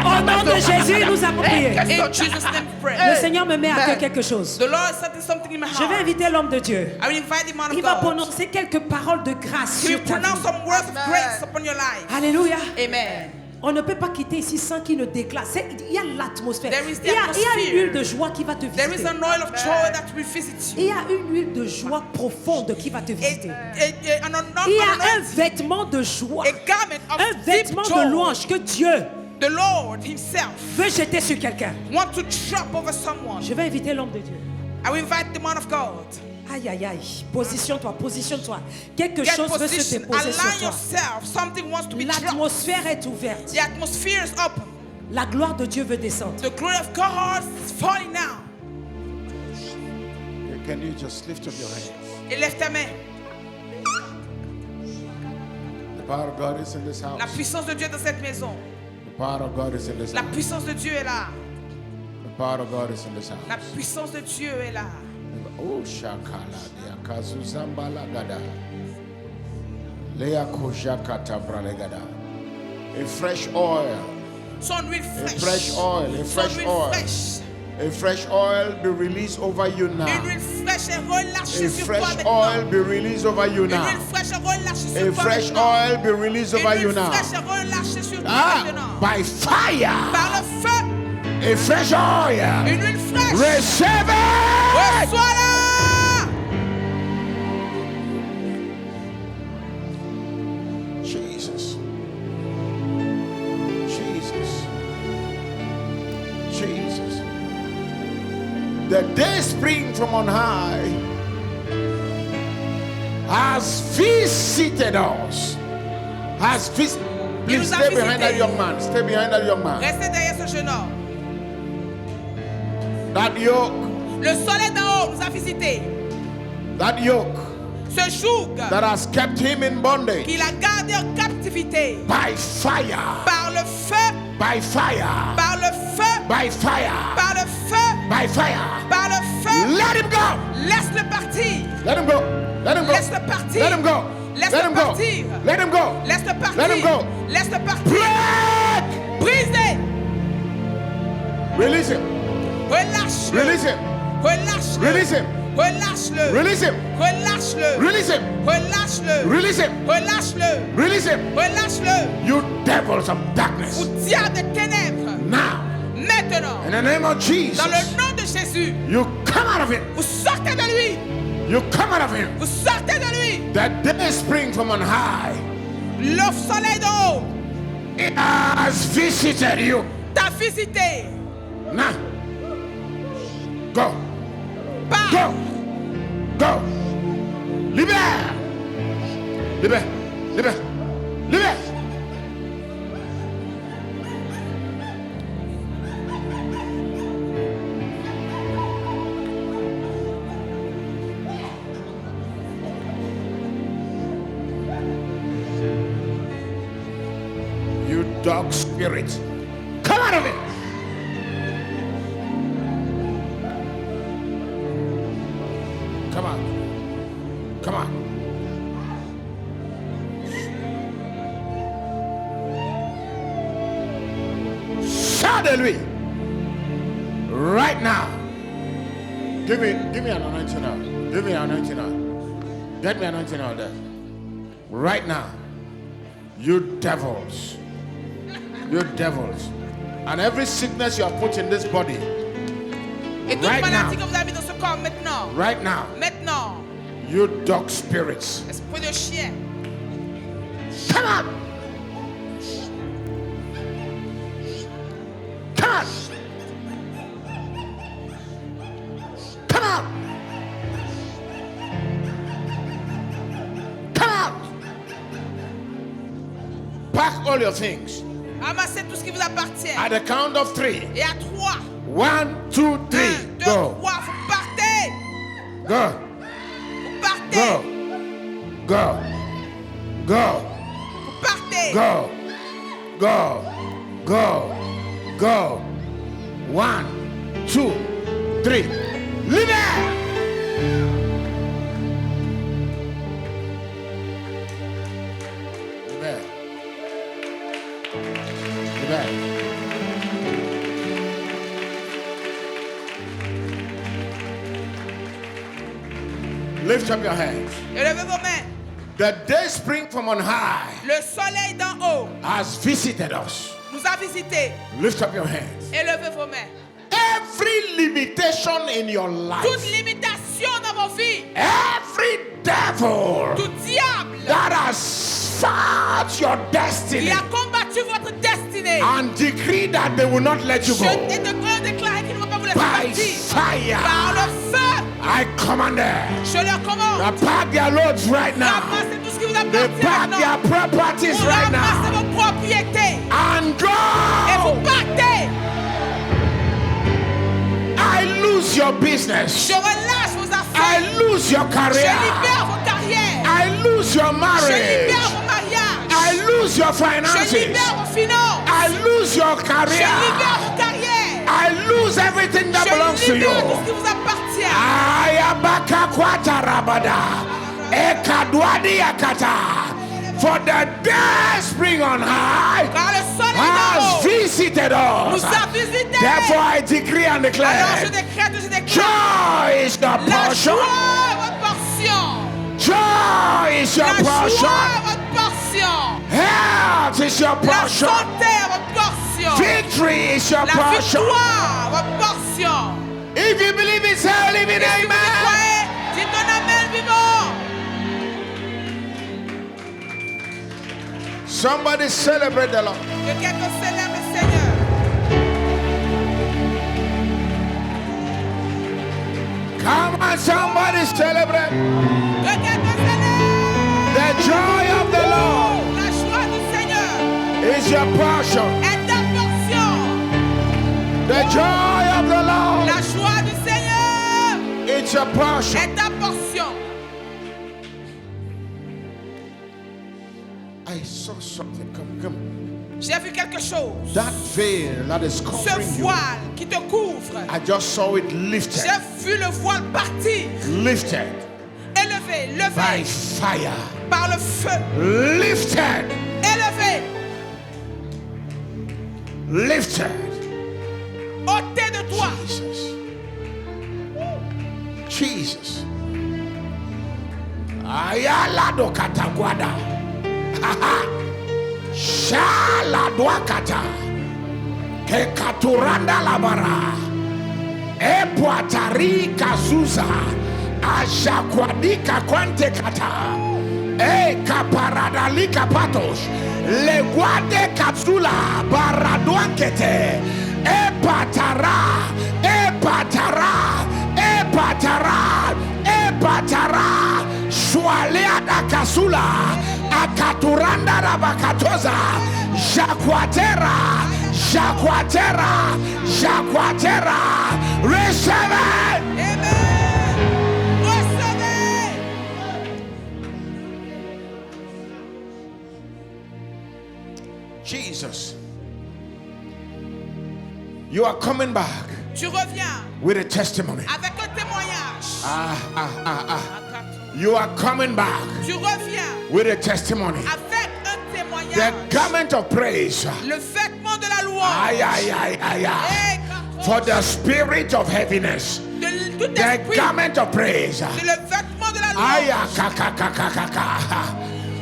Au nom de Jésus, nous avons prié. In Jesus' name we pray. Le Seigneur me met à cœur quelque chose. The Lord is setting something in my Je vais heart. inviter l'homme de Dieu. I will invite the man of Il va God. prononcer quelques paroles de grâce He will sur ta pronounce vie. some words of grace upon your life. Alléluia. Amen. On ne peut pas quitter ici sans qu'il ne déclare. Il y a l'atmosphère. There is the Il y a atmosphere. une huile de joie qui va te There is visiter. an oil of joy that will visit you. Il y a une huile de joie profonde qui va te visiter. An Il y a un anointing, vêtement de joie, a garment of un deep vêtement de joy. louange que Dieu The Lord Himself veut jeter sur quelqu'un. want to drop over someone. Je vais inviter l'homme de Dieu. I will invite the man of God. Aïe, aïe, aïe. Positionne-toi, positionne-toi. Quelque Get chose veut se position. déposer sur Align toi. yourself. Something wants to be dropped. L'atmosphère est ouverte. The atmosphere is open. La gloire de Dieu veut descendre. The glory of God is falling now. Can you just lift up your hands? Et lève ta main. The power of God is in this house. La puissance de Dieu est dans cette maison. The power of God is in this La house. puissance de Dieu est là. The power of God is in this La house. puissance de Dieu est là. Oh, Shakala, Kazuzambala Gada. Lea Kojakata Bralegada. A fresh oil, Son huile a fraîche. fresh oil, a Son fresh huile oil. fraîche. A fresh oil be released over you Une now. huile fraîche est relâchée A sur toi fresh maintenant. oil be released over you Une now. huile fraîche est relâchée sur A toi fresh maintenant. oil be released Une over you huile now. fraîche est relâchée sur toi Ah, maintenant. by fire. Par le feu, A fresh oil. une huile fraîche. Receive it. Reçois-la. Jesus. Jesus. Jesus. The day spring from on high has visited us. Has visited. Il Please nous a stay behind that visités. young man. Stay behind that young man. Restez derrière ce jeune homme. That yoke. Le soleil d'en haut nous a visités. That yoke Ce joug that has kept him in bondage. qu'il a gardé en captivité. By fire. Par le feu, By fire. par le feu, By fire. par le feu, By fire. par le feu. Let him go. Laisse-le partir. Let him go. Let him go. Laisse-le partir. Let him go. Laisse-le Let him go. partir. Let him go. Laisse-le partir. Let him go. Laisse-le partir. Break. Brisez. Release him. Relâche-le. Release him. Relâche-le. Release him. Relâche-le. Release him. Relâche-le. Release him. Relâche-le. Release him. Relâche-le. Release him. Relâche-le. You devils of darkness. Vous diable des ténèbres. Now, Maintenant. in the name of Jesus, Dans le nom de Jésus. you come out of him. Vous sortez de lui. You come out of him. Vous sortez de lui. That day spring from on high. Le soleil d'en haut It has visited you. t'a visité. Now, go. Pars. Go. Go. Libère. Libère. Libère. Libère. You dog spirit. Come out of it. Come on. Come on. Sors de lui. Right now. Give me an anointing oil. Give me an anointing oil. Get me an anointing oil there. Right now. You devils. You devils. And every sickness you have put in this body. Et toute Right maladie now. que vous avez dans ce corps maintenant. Right now. Maintenant. You dog spirits. Esprit de chien. Come out. Come out. Come out. Come out. Pack all your things. Amassez tout ce qui vous appartient. At the count of 3. Et à 3. 1, 2, 3. 1, 2, 3. Go. Vous partez. Go. Vous partez. Go. Go. Go. Vous partez. Go. Go. Go. Go. 1, 2, 3. Libère. Libère. Libère. Lift up your hands. Élevez vos mains. The day spring from on high Le soleil d'en haut has visited us. nous a visités. Lift up your hands. Élevez vos mains. Every limitation in your life, Toute limitation dans vos vies, every devil tout diable that has fought your qui destiny a combattu votre destinée, and decree that they will not let you je go, ai déclaré qu'il ne va pas vous laisser by partir. Par fire, le feu, I command them je leur commande. to pack their loads right now. Ramassez tout ce qui vous They appartient pack maintenant. their properties Vous right ramassez now vos propriétés and et vous go. partez. I lose your business. Je relâche vos I affaires. lose your Je career. libère vos carrières. I lose your Je marriage. libère vos mariages. I lose your Je finances. libère vos finances. I lose your Je career. libère vos carrières. I lose everything that belongs Je to libère tout ce you. qui vous appartient. Ayabaka kwata rabada. Ekadwadi yakata. For the day spring on high Car le soleil d'en has haut visited nous us. a visités. Therefore I decree and Alors je declare, décrète, je déclare. joy is your La portion. joie est votre portion. Joy is your La joie portion. est votre portion. Health is your La portion. santé est votre portion. Victory is your La portion. victoire est votre portion. If you believe it, say live in Et si vous y amen. croyez, dites un amen vivant. Somebody celebrate the Lord. Que quelqu'un célèbre le Seigneur. Come on, somebody celebrate. Que quelqu'un célèbre. The joy of the Lord La joie du Seigneur is your portion. est ta portion. The joy of the Lord La joie du Seigneur is your portion. est ta portion. I saw something. Come. J'ai vu quelque chose. That veil that is Ce covering you. voile qui te couvre. I just saw it lifted. J'ai vu le voile partir. Lifted Élevé, by levé fire. par le feu. Lifted. Élevé, Lifted. ôté de toi. Jesus. Ayala do katagwada. Shala dwakata. Ke katuranda labara. Epuatari kazuza. Ashakwandika kwante kata. E kaparadalika patos. Leguade kapsula baraduankete. Epatara. Swaleada kasula. Akaturanda rabakatoza. Jaquatera. Receive it. Amen. Recevez. Jesus. You are coming back Tu reviens with a testimony. avec un témoignage. You are coming back Tu reviens with a testimony. avec un The témoignage. garment of praise. Le vêtement de la Ay, louange. ay, ay, ay, ay. For the spirit of heaviness De tout the esprit, garment of praise. c'est le vêtement de la Aya, louange. ka, ka, ka, ka, ka, ka.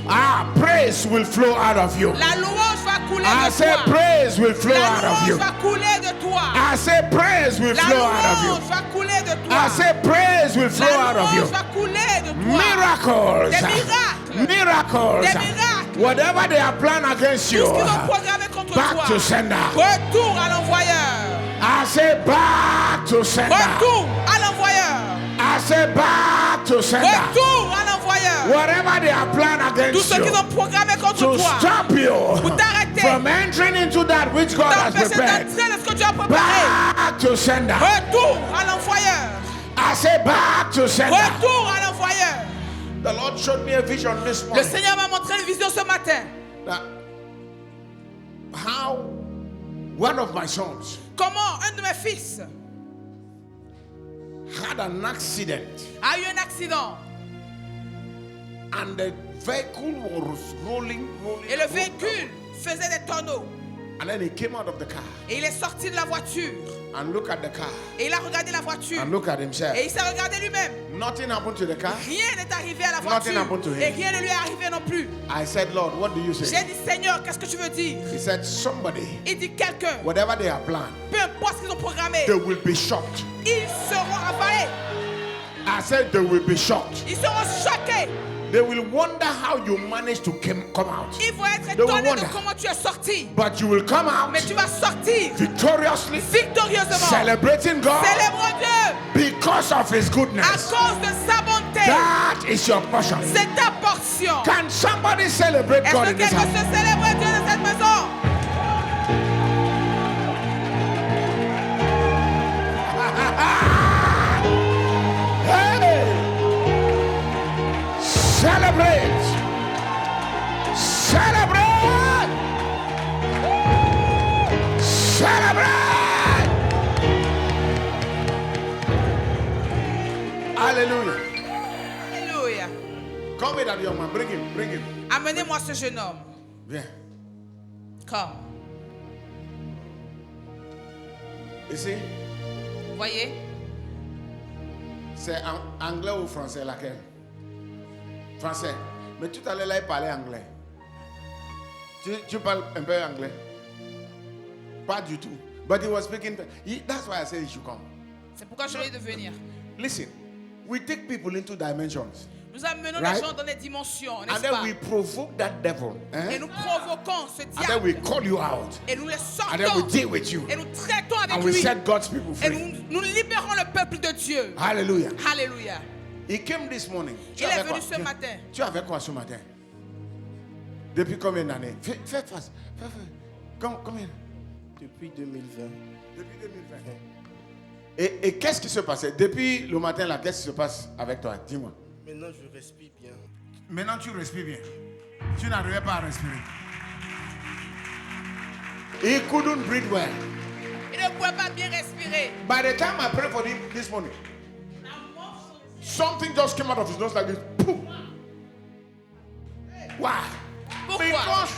Ah, praise will flow out of you. La louange va couler I de say toi. praise will flow La out of you. louange va couler de toi. I say praise will La flow out of you. louange va couler de toi. I say praise will flow La out of you. louange va couler de toi. Miracles. Des miracles. Miracles. Des miracles. Whatever they are planned against Tout you, ce qu'ils ont programmé contre back toi. to sender. Retour à l'envoyeur. I say back to sender. Retour à l'envoyeur. I say back to sender. Retour à l'envoyeur. Whatever they are planned Tout against ce qu'ils you, ont programmé contre to toi. stop you Pour t'arrêter. from entering into that which God has T'empêcher prepared. d'entrer dans ce que tu as préparé. Back to sender. Retour à l'envoyeur. I say back to sender. Retour à l'envoyeur. The Lord showed me a vision this Le morning. Seigneur m'a montré une vision ce matin. That how one of my sons Comment un de mes fils had an accident a eu un accident and the vehicle was rolling. et le véhicule faisait des tonneaux. And then he came out of the car Et il est sorti de la voiture. and looked at the car Et il a regardé la voiture. and looked at himself. Et il s'est regardé lui-même. Nothing happened to the car. Rien n'est arrivé à la Nothing voiture. happened to him. Et rien ne lui est arrivé non plus. I said, Lord, what do you J'ai say? dit, Seigneur, qu'est-ce que tu veux dire? He said, somebody, Il dit, quelqu'un, whatever they have planned, peu importe ce qu'ils ont programmé, they will be shocked. ils seront avalés. I said, they will be shocked. Ils seront choqués. They will wonder how you managed to come out. Ils vont être They will étonnés de wonder. comment tu es sorti. But you will come out Mais tu vas sortir victoriously, victorieusement. celebrating God Célèbre Dieu because of His à goodness. cause de sa bonté. That is your portion. C'est ta portion. Can somebody celebrate Est-ce God que in this quelqu'un house? se célèbre Dieu dans cette maison? Hey! Celebrate! Celebrate! Celebrate! Hallelujah. Alléluia. Come with that young man. Bring him. Bring him. Amenez-moi ce jeune homme. Viens. Comme. You see, Voyez? c'est anglais ou français laquelle? Français. Mais tout à l'heure, là, il parlait anglais. Tu parles un peu anglais? Pas du tout. But he was speaking. That's why I said he should come. C'est pourquoi je lui ai de venir. Listen, we take people into dimensions. Nous amenons Right? les gens dans des dimensions, And n'est-ce then pas? we provoke that devil. Et nous provoquons ce And then we diable. call you out. Et nous les And then we sortons. deal with you. Et nous traitons avec And we lui. set God's people Et free. nous libérons le peuple de Dieu. Hallelujah. Alléluia. He came this morning. Il est venu ce matin. Tu avais quoi ce matin? Depuis combien d'années? Fais face. Combien? Depuis 2020. Depuis 2020. Et qu'est-ce qui se passait? Depuis le matin là, qu'est-ce qui se passe avec toi? Dis-moi. Maintenant, je respire bien. Maintenant tu respires bien. Tu n'arrivais pas à respirer. He couldn't breathe well. Il ne pouvait pas bien respirer. By the time I prayed for him this morning, something just came out of his nose like this. Poof. Why? Pourquoi? Because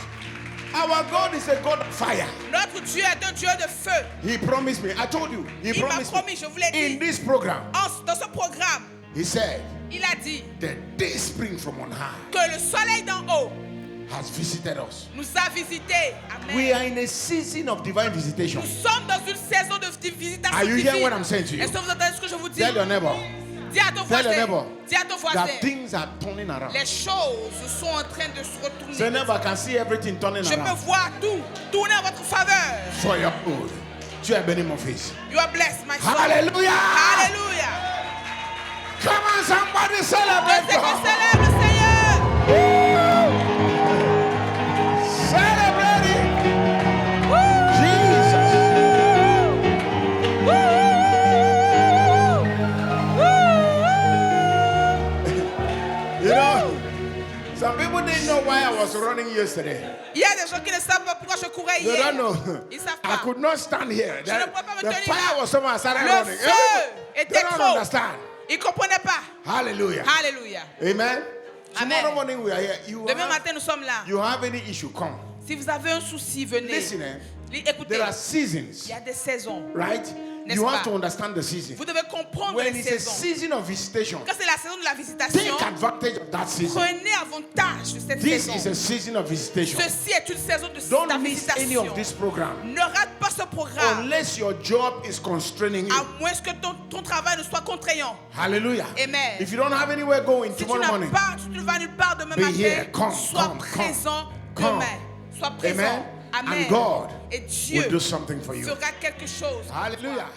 our God is a God of fire. Notre Dieu est un Dieu de feu. He promised me. I told you. He Il m'a promised promis, me. je vous l'ai In dit. this program, Dans ce programme, he said, il a dit the day spring from on high que le soleil d'en haut has visited us. nous a visités. We Amen. are in a season of divine visitation. Nous sommes dans une saison de visitation Are you hearing divine. what I'm saying to you? Est-ce que vous entendez ce que je vous dis? Tell your neighbor Dis à ton Tell your voisin. neighbor Dis à ton voisin. that things are turning around. Les choses sont en train de se Say, retourner. neighbor, can see everything turning Je peux around voir tout tourner en votre faveur. for your good. Tu es béni, mon fils. You are blessed, my son. Hallelujah. Alléluia. Come on, somebody Que celebrate c'est qu'on God. célèbre le Seigneur. Celebrate it. Jesus. You know, some people didn't know why I was running yesterday. Il y a des gens qui ne savent pas pourquoi je courais They hier. don't know. Ils savent I pas. could not stand here. Je ne pouvais pas me The tenir fire là. was so much. I started Le running. feu They était don't trop. understand. Ils ne comprenaient pas. Hallelujah. Alléluia. Amen. Amen. Tomorrow morning we are here. Demain matin, nous sommes là. You have any issue, come. Si vous avez un souci, venez. Listen, Écoutez, There are seasons, il y a des saisons. right? N'est-ce You have pas? to understand the season. Vous devez comprendre When les it's a saisons. season of visitation, Quand c'est la saison de la visitation, take advantage of that season. prenez avantage de cette This saison. is a season of visitation. Ceci est une saison de Don't la miss any visitation. of this program Ne rate pas ce programme, unless your job is constraining à you. moins que ton travail ne soit contraignant. Hallelujah. Amen. If you don't have anywhere going Si tu tomorrow n'as morning, pas, tu ne vas nulle part demain be here. matin, Come, sois come, présent come. demain. Sois présent. amen, Amen. and God Et Dieu will do something for you. fera quelque chose. Hallelujah.